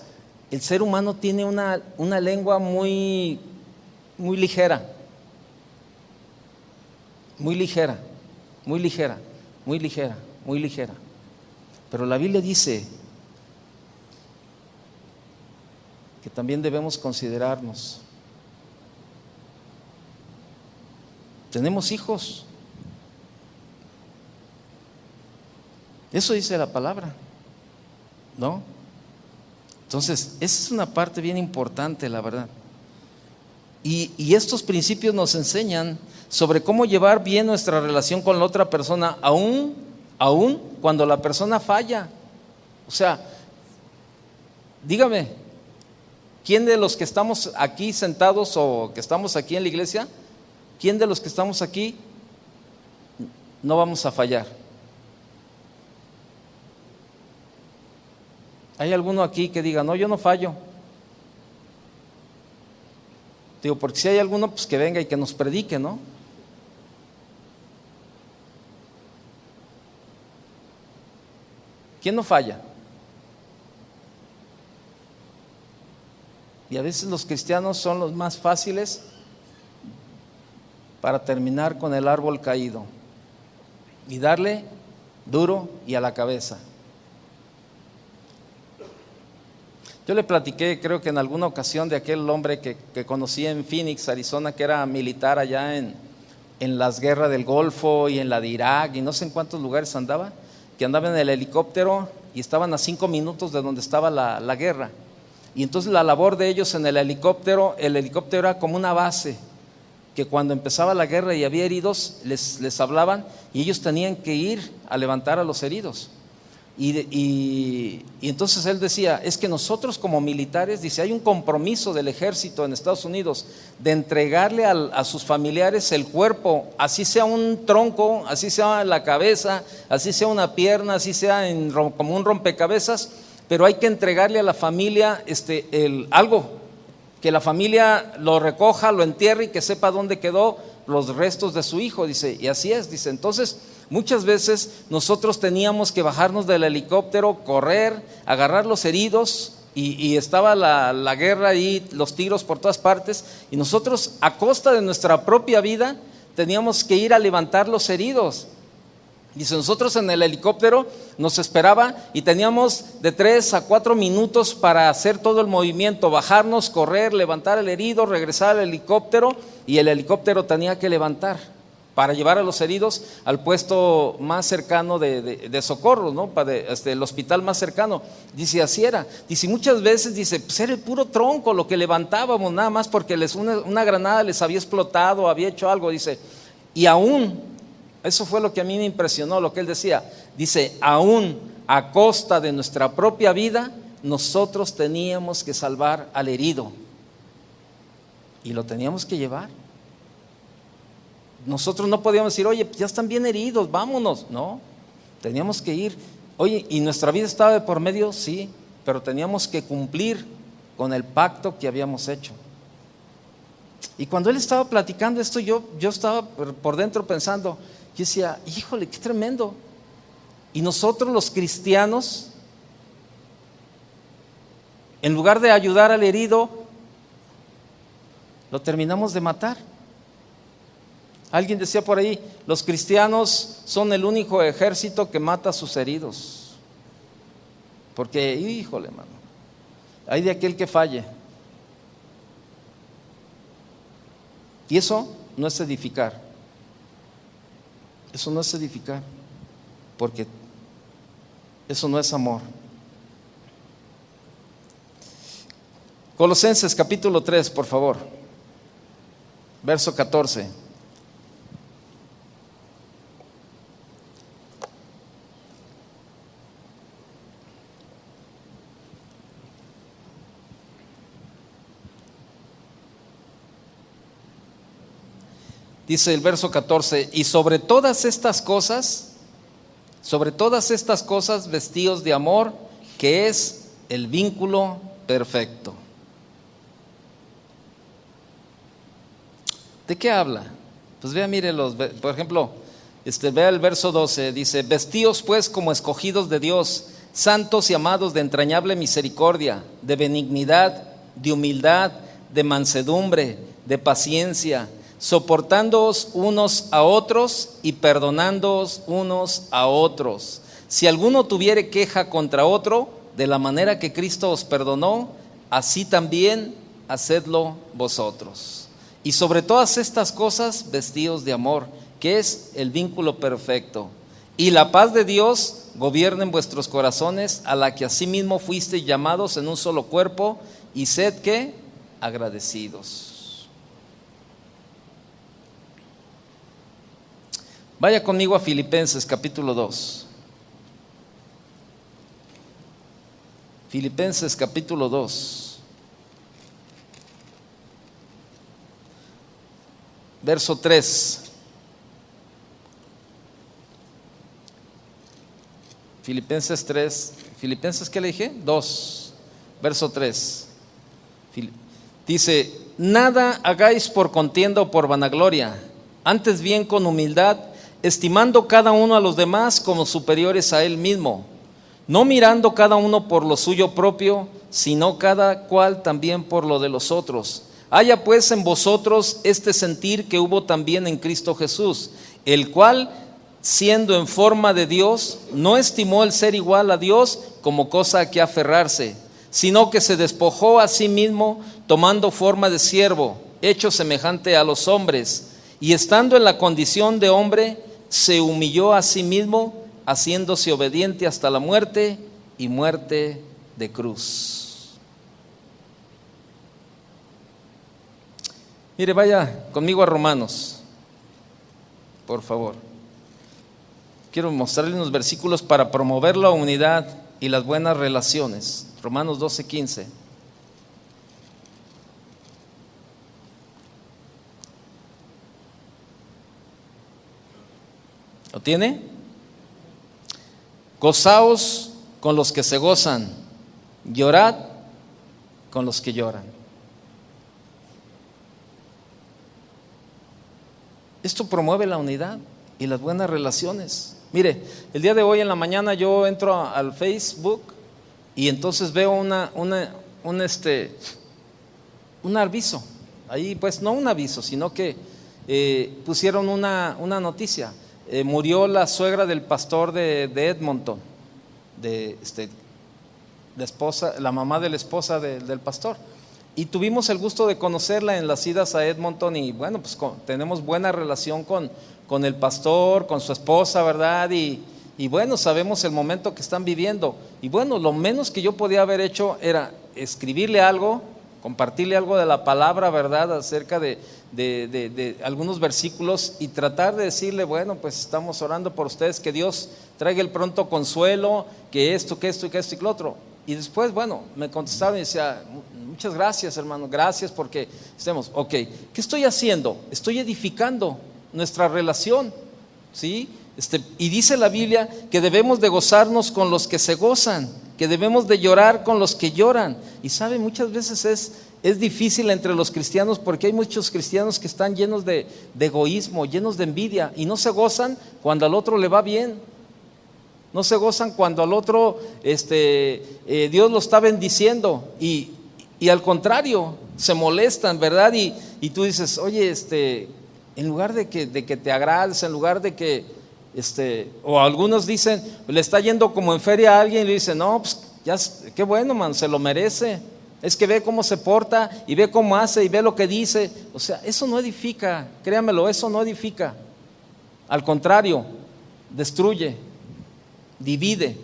el ser humano tiene una lengua muy ligera. Muy ligera. Pero la Biblia dice que también debemos considerarnos. Tenemos hijos. Eso dice la palabra, ¿no? Entonces, esa es una parte bien importante, la verdad. Y estos principios nos enseñan sobre cómo llevar bien nuestra relación con la otra persona, aún cuando la persona falla. O sea, dígame, ¿quién de los que estamos aquí sentados o que estamos aquí en la iglesia, quién de los que estamos aquí no vamos a fallar? ¿Hay alguno aquí que diga, no, yo no fallo? Digo, porque si hay alguno, pues que venga y que nos predique, ¿no? ¿Quién no falla? Y a veces los cristianos son los más fáciles para terminar con el árbol caído y darle duro y a la cabeza. Yo le platiqué, creo que en alguna ocasión, de aquel hombre que conocí en Phoenix, Arizona, que era militar allá en las guerras del Golfo y en la de Irak y no sé en cuántos lugares andaba, que andaba en el helicóptero y estaban a 5 minutos de donde estaba la guerra. Y entonces la labor de ellos en el helicóptero era como una base, que cuando empezaba la guerra y había heridos, les hablaban y ellos tenían que ir a levantar a los heridos. Y entonces él decía, es que nosotros como militares, dice, hay un compromiso del ejército en Estados Unidos de entregarle a sus familiares el cuerpo, así sea un tronco, así sea la cabeza, así sea una pierna, así sea como un rompecabezas, pero hay que entregarle a la familia algo, que la familia lo recoja, lo entierre y que sepa dónde quedó los restos de su hijo, dice, y así es, dice. Entonces muchas veces nosotros teníamos que bajarnos del helicóptero, correr, agarrar los heridos, y estaba la guerra ahí, los tiros por todas partes, y nosotros a costa de nuestra propia vida teníamos que ir a levantar los heridos. Dice, nosotros en el helicóptero nos esperaba y teníamos de 3 a 4 minutos para hacer todo el movimiento, bajarnos, correr, levantar el herido, regresar al helicóptero, y el helicóptero tenía que levantar para llevar a los heridos al puesto más cercano de socorro, ¿no? El hospital más cercano. Dice, así era. Dice, muchas veces, dice, pues era el puro tronco lo que levantábamos, nada más porque una granada les había explotado, había hecho algo, dice, y aún, eso fue lo que a mí me impresionó, lo que él decía, dice, aún a costa de nuestra propia vida, nosotros teníamos que salvar al herido, y lo teníamos que llevar. Nosotros no podíamos decir, oye, ya están bien heridos, vámonos. No, teníamos que ir. Oye, ¿y nuestra vida estaba de por medio? Sí, pero teníamos que cumplir con el pacto que habíamos hecho. Y cuando él estaba platicando esto, yo estaba por dentro pensando, yo decía, híjole, qué tremendo. Y nosotros los cristianos, en lugar de ayudar al herido, lo terminamos de matar. Alguien decía por ahí, los cristianos son el único ejército que mata a sus heridos. Porque, híjole, hermano, hay de aquel que falle. Y eso no es edificar. Eso no es edificar, porque eso no es amor. Colosenses capítulo 3, por favor, verso 14. Dice el verso 14, y sobre todas estas cosas, vestíos de amor, que es el vínculo perfecto. ¿De qué habla? Pues vea, mire, por ejemplo, vea el verso 12, dice, vestíos pues como escogidos de Dios, santos y amados de entrañable misericordia, de benignidad, de humildad, de mansedumbre, de paciencia, soportándoos unos a otros y perdonándoos unos a otros. Si alguno tuviere queja contra otro, de la manera que Cristo os perdonó, así también hacedlo vosotros. Y sobre todas estas cosas, vestíos de amor, que es el vínculo perfecto. Y la paz de Dios gobierne en vuestros corazones, a la que asimismo fuisteis llamados en un solo cuerpo, y sed ¿qué? Agradecidos. Vaya conmigo a Filipenses capítulo 2. Filipenses capítulo 2. Verso 3. Filipenses 3. Filipenses, ¿qué le dije? 2. Verso 3. Dice, nada hagáis por contienda o por vanagloria, antes bien con humildad, estimando cada uno a los demás como superiores a él mismo, no mirando cada uno por lo suyo propio, sino cada cual también por lo de los otros. Haya pues en vosotros este sentir que hubo también en Cristo Jesús, el cual, siendo en forma de Dios, no estimó el ser igual a Dios como cosa a que aferrarse, sino que se despojó a sí mismo, tomando forma de siervo, hecho semejante a los hombres, y estando en la condición de hombre, se humilló a sí mismo, haciéndose obediente hasta la muerte y muerte de cruz. Mire, vaya conmigo a Romanos, por favor. Quiero mostrarles unos versículos para promover la unidad y las buenas relaciones. Romanos 12:15. ¿Lo tiene? Gozaos con los que se gozan, llorad con los que lloran. Esto promueve la unidad y las buenas relaciones. Mire, el día de hoy en la mañana yo entro al Facebook y entonces veo un aviso. Ahí pues no un aviso, sino que pusieron una noticia. Murió la suegra del pastor de Edmonton, la esposa, la mamá de la esposa del pastor. Y tuvimos el gusto de conocerla en las idas a Edmonton y bueno, pues tenemos buena relación con el pastor, con su esposa, ¿verdad? Y bueno, sabemos el momento que están viviendo. Y bueno, lo menos que yo podía haber hecho era escribirle algo, compartirle algo de la palabra, ¿verdad? Acerca de algunos versículos y tratar de decirle, bueno, pues estamos orando por ustedes, que Dios traiga el pronto consuelo, que esto y lo otro. Y después, bueno, me contestaron y decía, muchas gracias, hermano, gracias porque estemos. Ok, ¿qué estoy haciendo? Estoy edificando nuestra relación, ¿sí? Y dice la Biblia que debemos de gozarnos con los que se gozan, que debemos de llorar con los que lloran. Y sabe, muchas veces es difícil entre los cristianos porque hay muchos cristianos que están llenos de egoísmo, llenos de envidia y no se gozan cuando al otro le va bien. No se gozan cuando al otro Dios lo está bendiciendo y al contrario, se molestan, ¿verdad? Y tú dices, oye, en lugar de que te agrades, en lugar de que, o algunos dicen, le está yendo como en feria a alguien y le dicen, no, pues ya, qué bueno, man, se lo merece. Es que ve cómo se porta y ve cómo hace y ve lo que dice. O sea, eso no edifica, créamelo, eso no edifica. Al contrario, destruye, divide.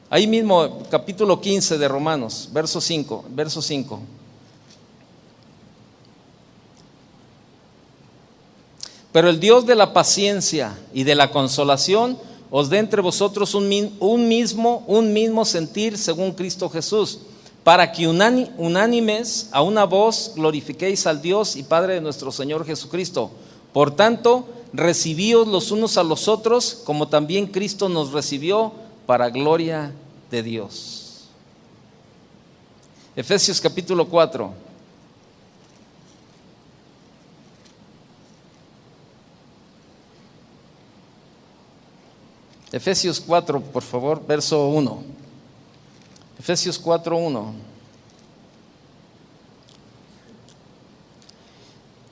Ahí mismo, capítulo 15 de Romanos, verso 5. Pero el Dios de la paciencia y de la consolación os dé entre vosotros un mismo sentir según Cristo Jesús, para que unánimes a una voz glorifiquéis al Dios y Padre de nuestro Señor Jesucristo. Por tanto, recibíos los unos a los otros, como también Cristo nos recibió para gloria de Dios. Efesios capítulo 4. Efesios 4, por favor, verso 1. Efesios 4:1.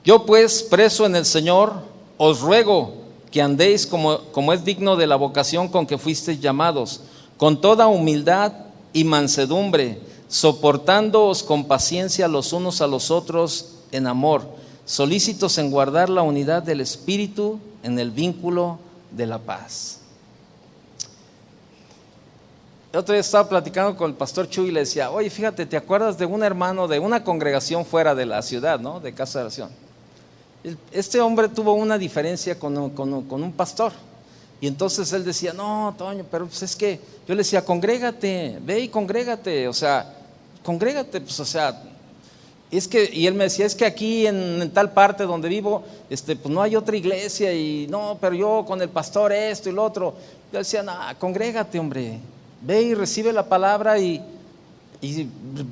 Yo pues, preso en el Señor, os ruego que andéis como es digno de la vocación con que fuisteis llamados, con toda humildad y mansedumbre, soportándoos con paciencia los unos a los otros en amor, solícitos en guardar la unidad del Espíritu en el vínculo de la paz. El otro día estaba platicando con el pastor Chuy y le decía, oye, fíjate, ¿te acuerdas de un hermano de una congregación fuera de la ciudad, ¿no? De Casa de Oración? Este hombre tuvo una diferencia con un pastor. Y entonces él decía, no, Toño, pero pues es que yo le decía, congrégate, ve y congrégate, o sea, congrégate, pues o sea, es que, y él me decía, es que aquí en tal parte donde vivo, pues no hay otra iglesia y no, pero yo con el pastor esto y lo otro. Yo decía, no, congrégate, hombre, ve y recibe la palabra y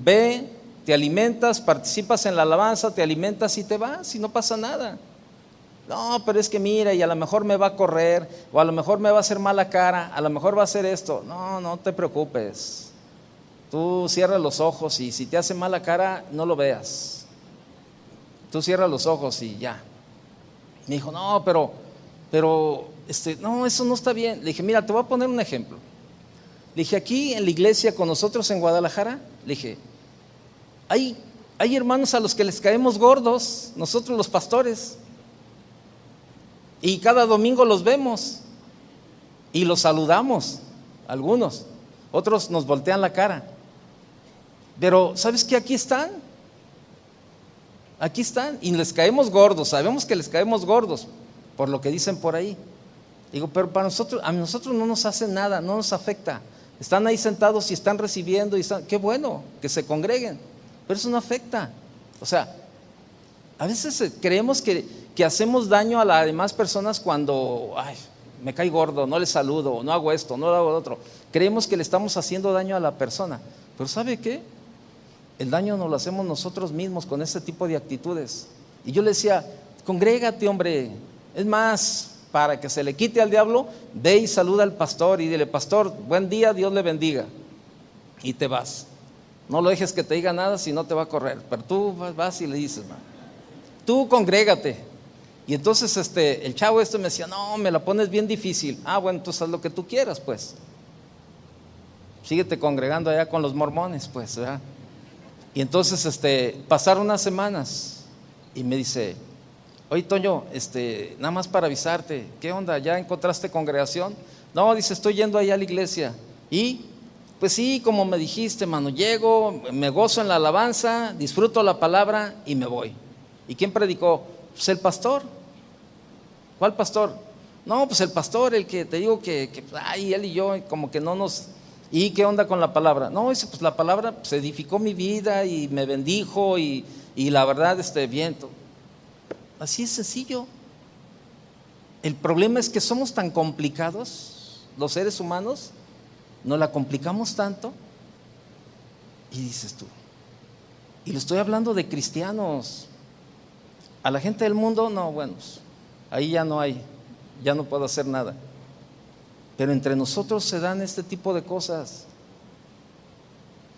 ve, te alimentas, participas en la alabanza, te alimentas y te vas y no pasa nada. No, pero es que mira, y a lo mejor me va a correr, o a lo mejor me va a hacer mala cara, a lo mejor va a hacer esto. No, no te preocupes. Tú cierra los ojos y si te hace mala cara, no lo veas. Tú cierra los ojos y ya. Me dijo, no, pero no, eso no está bien. Le dije, mira, te voy a poner un ejemplo. Le dije, aquí en la iglesia con nosotros en Guadalajara, le dije, hay hermanos a los que les caemos gordos, nosotros los pastores. Y cada domingo los vemos y los saludamos, algunos, otros nos voltean la cara. Pero ¿sabes qué? Aquí están y les caemos gordos, sabemos que les caemos gordos por lo que dicen por ahí. Digo, pero a nosotros no nos hace nada, no nos afecta. Están ahí sentados y están recibiendo, qué bueno que se congreguen, pero eso no afecta. O sea, a veces creemos que hacemos daño a las demás personas cuando, me cae gordo, no le saludo, no hago esto, no hago lo otro. Creemos que le estamos haciendo daño a la persona, pero ¿sabe qué? El daño nos lo hacemos nosotros mismos con ese tipo de actitudes. Y yo le decía, congrégate, hombre. Es más, para que se le quite al diablo, ve y saluda al pastor y dile, pastor, buen día, Dios le bendiga. Y te vas. No lo dejes que te diga nada, si no te va a correr. Pero tú vas y le dices, tú congrégate. Y entonces el chavo me decía, no, me la pones bien difícil. Bueno, entonces haz lo que tú quieras, pues. Síguete congregando allá con los mormones, pues, ¿verdad? Y entonces pasaron unas semanas y me dice, oye, Toño, nada más para avisarte, ¿qué onda? ¿Ya encontraste congregación? No, dice, estoy yendo allá a la iglesia. Y pues sí, como me dijiste, mano, llego, me gozo en la alabanza, disfruto la palabra y me voy. ¿Y quién predicó? Pues el pastor. ¿Cuál pastor? No, pues el pastor, el que te digo que él y yo como que no nos... ¿Y qué onda con la palabra? No, dice, pues la palabra pues, edificó mi vida y me bendijo y la verdad, bien. Así es sencillo. El problema es que somos tan complicados, los seres humanos, nos la complicamos tanto. Y dices tú, y lo estoy hablando de cristianos. A la gente del mundo, no, bueno, ahí ya no hay, ya no puedo hacer nada. Pero entre nosotros se dan este tipo de cosas.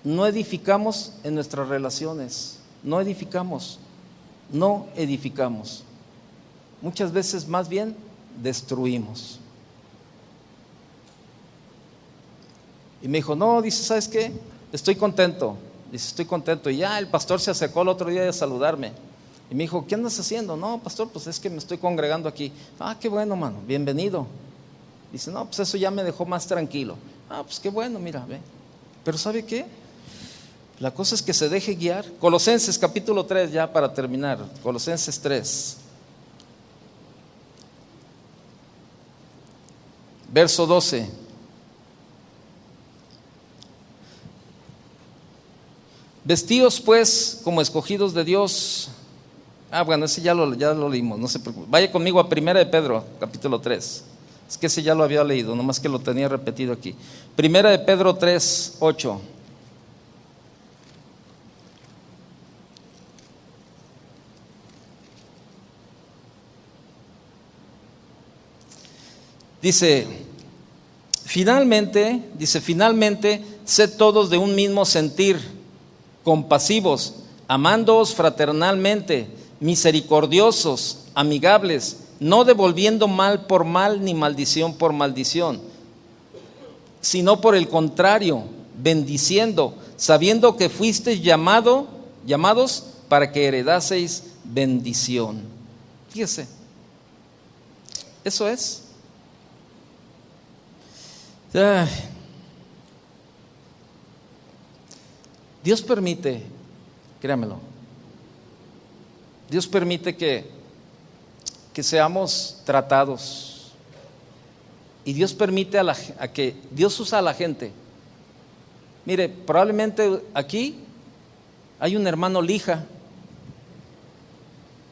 No edificamos en nuestras relaciones, no edificamos. Muchas veces más bien destruimos. Y me dijo, no, dice, ¿sabes qué? Estoy contento. Dice, estoy contento. Y ya el pastor se acercó el otro día a saludarme. Y me dijo, ¿qué andas haciendo? No, pastor, pues es que me estoy congregando aquí. Qué bueno, mano, bienvenido. Dice, no, pues eso ya me dejó más tranquilo. Pues qué bueno, mira, ve. Pero ¿sabe qué? La cosa es que se deje guiar. Colosenses capítulo 3, ya para terminar. Colosenses 3. Verso 12. Vestíos pues como escogidos de Dios. Bueno, ese ya lo leímos, no se preocupe. Vaya conmigo a 1 de Pedro, capítulo 3. Es que ese ya lo había leído, nomás que lo tenía repetido aquí. 1 de Pedro 3, 8. Dice, finalmente, sed todos de un mismo sentir, compasivos, amándoos fraternalmente, misericordiosos, amigables, no devolviendo mal por mal ni maldición por maldición, sino por el contrario, bendiciendo, sabiendo que fuisteis llamados para que heredaseis bendición. Fíjese, eso es. Dios permite, créamelo, Dios permite que seamos tratados, y Dios permite a que Dios usa a la gente. Mire, probablemente aquí hay un hermano lija,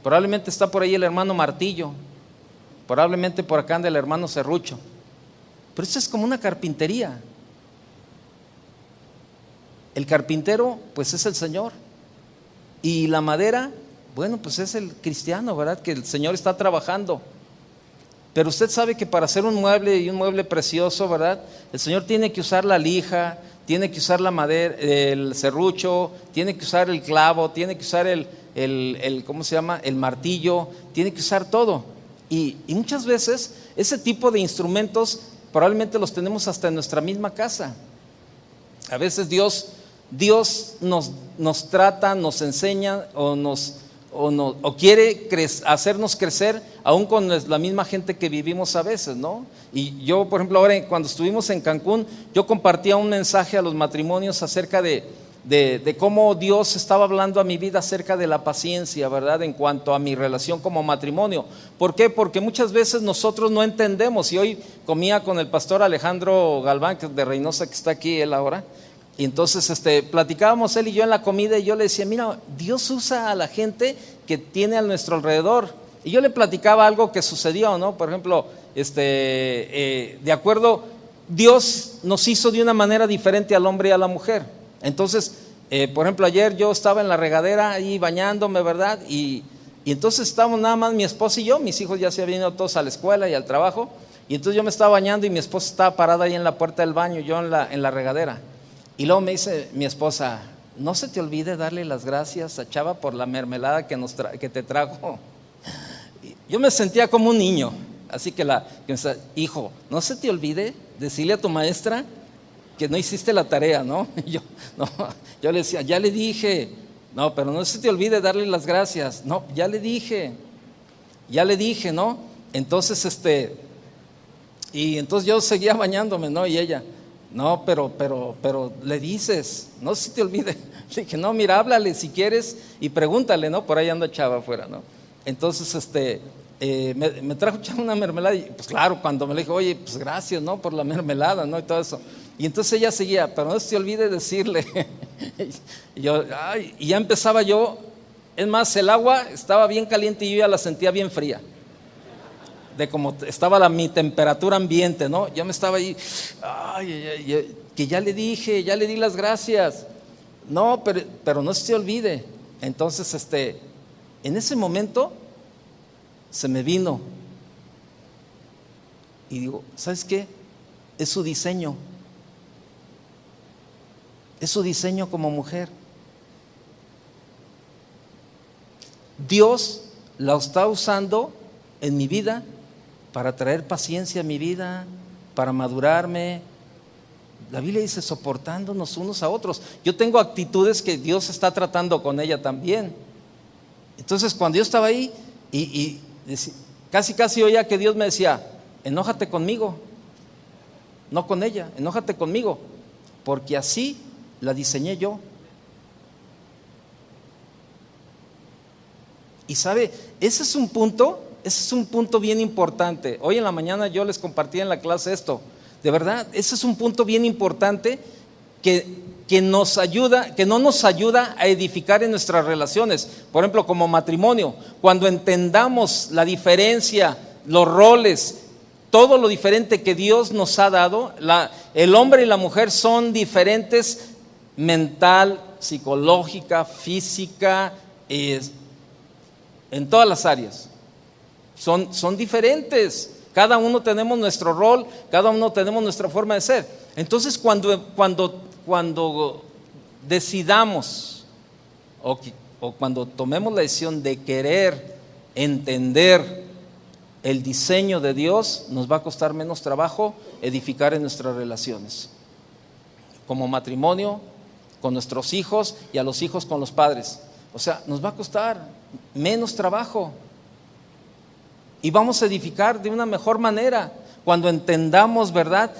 probablemente está por ahí el hermano martillo, probablemente por acá anda el hermano serrucho, pero esto es como una carpintería. El carpintero pues es el Señor, y la madera, bueno, pues es el cristiano, ¿verdad? Que el Señor está trabajando. Pero usted sabe que para hacer un mueble, y un mueble precioso, ¿verdad? El Señor tiene que usar la lija, tiene que usar la madera, el serrucho, tiene que usar el clavo, tiene que usar ¿cómo se llama? El martillo, tiene que usar todo. Y muchas veces ese tipo de instrumentos probablemente los tenemos hasta en nuestra misma casa. A veces Dios nos trata, nos enseña o quiere hacernos crecer aún con la misma gente que vivimos a veces, ¿no? Y yo, por ejemplo, ahora cuando estuvimos en Cancún, yo compartía un mensaje a los matrimonios acerca de de cómo Dios estaba hablando a mi vida acerca de la paciencia, ¿verdad? En cuanto a mi relación como matrimonio. ¿Por qué? Porque muchas veces nosotros no entendemos, y hoy comía con el pastor Alejandro Galván, que es de Reynosa, que está aquí él ahora, y entonces platicábamos él y yo en la comida, y yo le decía, mira, Dios usa a la gente que tiene a nuestro alrededor. Y yo le platicaba algo que sucedió, ¿no? Por ejemplo, de acuerdo, Dios nos hizo de una manera diferente al hombre y a la mujer. Entonces, por ejemplo, ayer yo estaba en la regadera ahí bañándome, ¿verdad? Y entonces estábamos nada más mi esposa y yo, mis hijos ya se habían ido todos a la escuela y al trabajo, y entonces yo me estaba bañando y mi esposa estaba parada ahí en la puerta del baño, yo en la regadera. Y luego me dice mi esposa, no se te olvide darle las gracias a Chava por la mermelada que te trajo. Yo me sentía como un niño, así que me decía, hijo, no se te olvide decirle a tu maestra que no hiciste la tarea, ¿no? Yo le decía, ya le dije. No, pero no se te olvide darle las gracias. No, ya le dije, ¿no? Entonces, y entonces yo seguía bañándome, ¿no? Y ella, no, pero le dices, no se te olvide. Le dije, no, mira, háblale si quieres y pregúntale, ¿no? Por ahí anda Chava afuera, ¿no? Entonces, me trajo Chava una mermelada y pues claro, cuando me le dijo, oye, pues gracias, ¿no? Por la mermelada, ¿no? Y todo eso. Y entonces ella seguía, pero no se te olvide decirle. Y ya empezaba yo, es más, el agua estaba bien caliente y yo ya la sentía bien fría. De como estaba mi temperatura ambiente, ¿no? Yo me estaba ahí, que ya le di las gracias. No, pero no se te olvide. Entonces, en ese momento se me vino. Y digo, ¿sabes qué? Es su diseño. Es su diseño como mujer. Dios la está usando en mi vida para traer paciencia a mi vida, para madurarme. La Biblia dice soportándonos unos a otros. Yo tengo actitudes que Dios está tratando con ella también. Entonces cuando yo estaba ahí y casi oía que Dios me decía, enójate conmigo, no con ella, enójate conmigo, porque así la diseñé yo. Y sabe, ese es un punto bien importante. Hoy en la mañana yo les compartí en la clase esto. De verdad, ese es un punto bien importante que nos ayuda, que no nos ayuda a edificar en nuestras relaciones. Por ejemplo, como matrimonio, cuando entendamos la diferencia, los roles, todo lo diferente que Dios nos ha dado, el hombre y la mujer son diferentes mental, psicológica, física, en todas las áreas. Son diferentes. Cada uno tenemos nuestro rol, cada uno tenemos nuestra forma de ser. Entonces, cuando decidamos o cuando tomemos la decisión de querer entender el diseño de Dios, nos va a costar menos trabajo edificar en nuestras relaciones, como matrimonio, con nuestros hijos y a los hijos con los padres. O sea, nos va a costar menos trabajo y vamos a edificar de una mejor manera cuando entendamos, ¿verdad?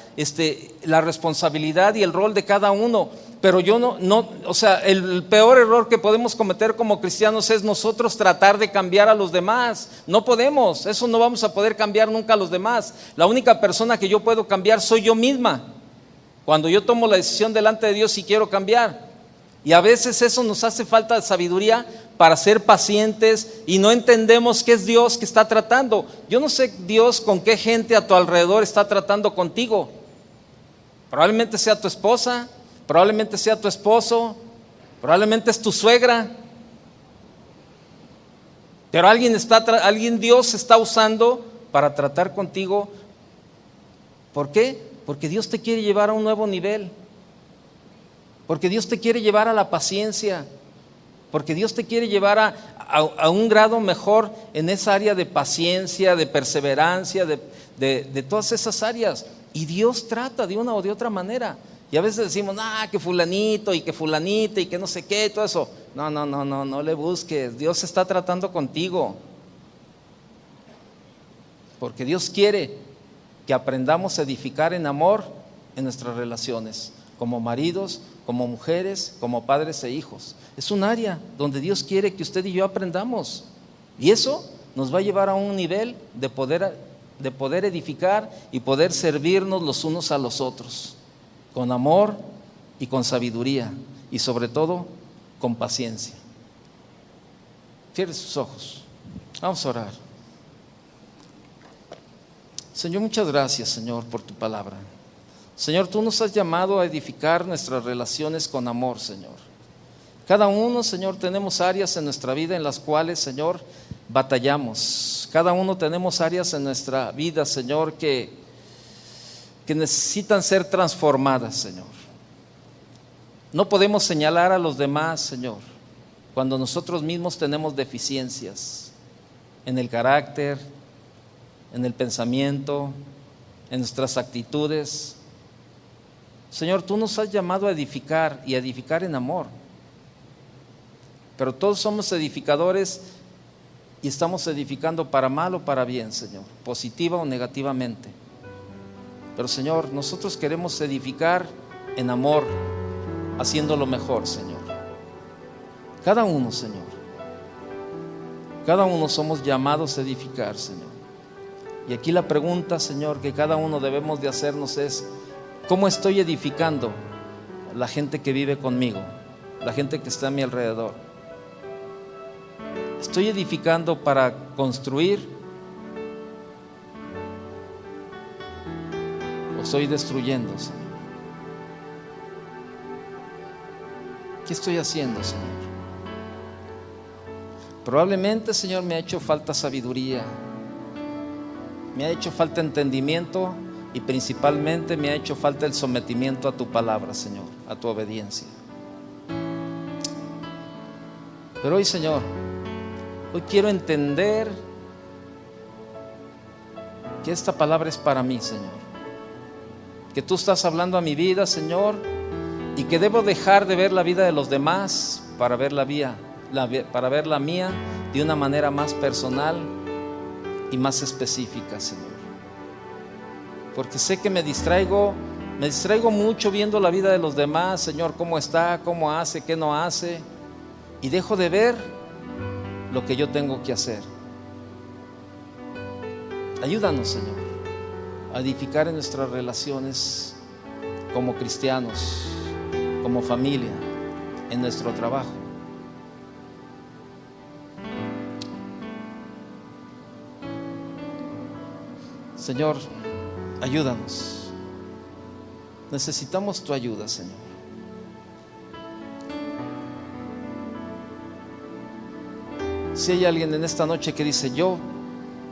La responsabilidad y el rol de cada uno. Pero o sea, el peor error que podemos cometer como cristianos es nosotros tratar de cambiar a los demás. No podemos, eso no vamos a poder cambiar nunca a los demás. La única persona que yo puedo cambiar soy yo misma. Cuando yo tomo la decisión delante de Dios y quiero cambiar. Y a veces eso nos hace falta de sabiduría para ser pacientes y no entendemos qué es Dios que está tratando. Yo no sé Dios con qué gente a tu alrededor está tratando contigo. Probablemente sea tu esposa, probablemente sea tu esposo, probablemente es tu suegra. Pero alguien Dios está usando para tratar contigo. ¿Por qué? Porque Dios te quiere llevar a un nuevo nivel. Porque Dios te quiere llevar a la paciencia. Porque Dios te quiere llevar a un grado mejor en esa área de paciencia, de perseverancia, de todas esas áreas. Y Dios trata de una o de otra manera. Y a veces decimos, que fulanito y que fulanita y que no sé qué, todo eso. No le busques. Dios está tratando contigo. Porque Dios quiere que aprendamos a edificar en amor en nuestras relaciones. como maridos, como mujeres, como padres e hijos. Es un área donde Dios quiere que usted y yo aprendamos. Y eso nos va a llevar a un nivel de poder edificar y poder servirnos los unos a los otros, con amor y con sabiduría, y sobre todo con paciencia. Cierre sus ojos. Vamos a orar. Señor, muchas gracias, Señor, por tu palabra. Señor, tú nos has llamado a edificar nuestras relaciones con amor, Señor. Cada uno, Señor, tenemos áreas en nuestra vida en las cuales, Señor, batallamos. Cada uno tenemos áreas en nuestra vida, Señor, que necesitan ser transformadas, Señor. No podemos señalar a los demás, Señor, cuando nosotros mismos tenemos deficiencias en el carácter, en el pensamiento, en nuestras actitudes. Señor, tú nos has llamado a edificar y a edificar en amor. Pero todos somos edificadores y estamos edificando para mal o para bien, Señor, positiva o negativamente. Pero, Señor, nosotros queremos edificar en amor, haciendo lo mejor, Señor. Cada uno, Señor. Cada uno somos llamados a edificar, Señor. Y aquí la pregunta, Señor, que cada uno debemos de hacernos es: ¿cómo estoy edificando a la gente que vive conmigo, la gente que está a mi alrededor? ¿Estoy edificando para construir o estoy destruyendo, Señor? ¿Qué estoy haciendo, Señor? Probablemente, Señor, me ha hecho falta sabiduría, me ha hecho falta entendimiento y principalmente me ha hecho falta el sometimiento a tu palabra, Señor, a tu obediencia. Pero hoy, Señor, hoy quiero entender que esta palabra es para mí, Señor. Que tú estás hablando a mi vida, Señor, y que debo dejar de ver la vida de los demás para ver la mía de una manera más personal y más específica, Señor. Porque sé que me distraigo mucho viendo la vida de los demás, Señor, cómo está, cómo hace, qué no hace, y dejo de ver lo que yo tengo que hacer. Ayúdanos, Señor, a edificar en nuestras relaciones como cristianos, como familia, en nuestro trabajo. Señor, ayúdanos. Necesitamos tu ayuda, Señor. Si hay alguien en esta noche que dice: yo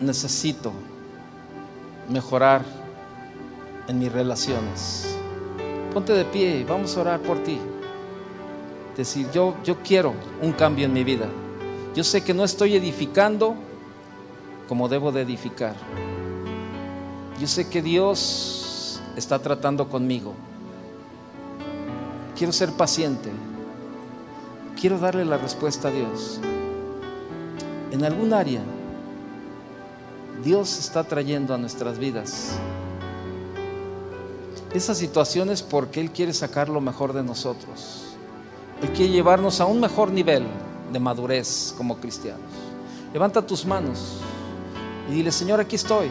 necesito mejorar en mis relaciones, ponte de pie y vamos a orar por ti. Decir: yo quiero un cambio en mi vida. Yo sé que no estoy edificando como debo de edificar. Yo sé que Dios está tratando conmigo. Quiero ser paciente. Quiero darle la respuesta a Dios. En algún área Dios está trayendo a nuestras vidas esas situaciones porque Él quiere sacar lo mejor de nosotros. Él quiere llevarnos a un mejor nivel de madurez como cristianos. Levanta tus manos y dile: Señor, aquí estoy.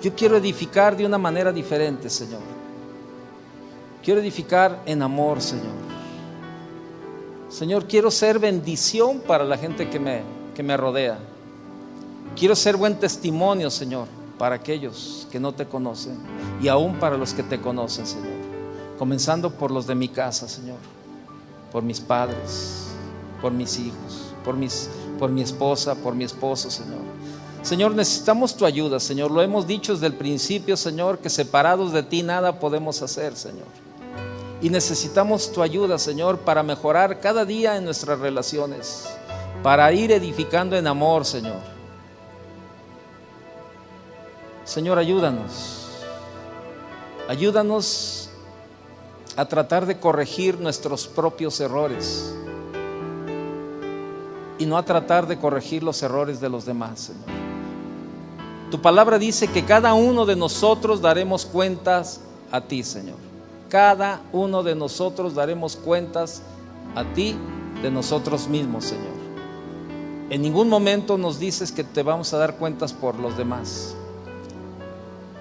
Yo quiero edificar de una manera diferente, Señor. Quiero edificar en amor, Señor. Señor, quiero ser bendición para la gente que me rodea. Quiero ser buen testimonio, Señor, para aquellos que no te conocen y aún para los que te conocen, Señor. Comenzando por los de mi casa, Señor, por mis padres, por mis hijos, por mi esposa, por mi esposo, Señor. Señor, necesitamos tu ayuda, Señor. Lo hemos dicho desde el principio, Señor, que separados de ti nada podemos hacer, Señor. Y necesitamos tu ayuda, Señor, para mejorar cada día en nuestras relaciones, para ir edificando en amor, Señor. Señor, ayúdanos. Ayúdanos a tratar de corregir nuestros propios errores y no a tratar de corregir los errores de los demás, Señor. Tu palabra dice que cada uno de nosotros daremos cuentas a ti, Señor. cada uno de nosotros daremos cuentas a ti de nosotros mismos, Señor. En ningún momento nos dices que te vamos a dar cuentas por los demás.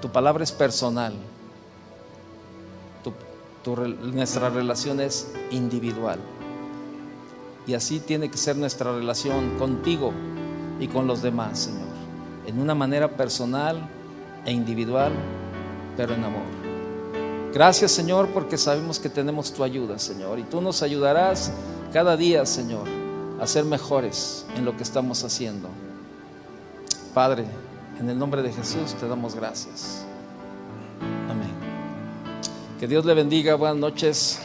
Tu palabra es personal. Nuestra relación es individual. Y así tiene que ser nuestra relación contigo y con los demás, Señor. En una manera personal e individual, pero en amor. Gracias, Señor, porque sabemos que tenemos tu ayuda, Señor. Y tú nos ayudarás cada día, Señor, a ser mejores en lo que estamos haciendo. Padre, en el nombre de Jesús te damos gracias. Amén. Que Dios le bendiga. Buenas noches.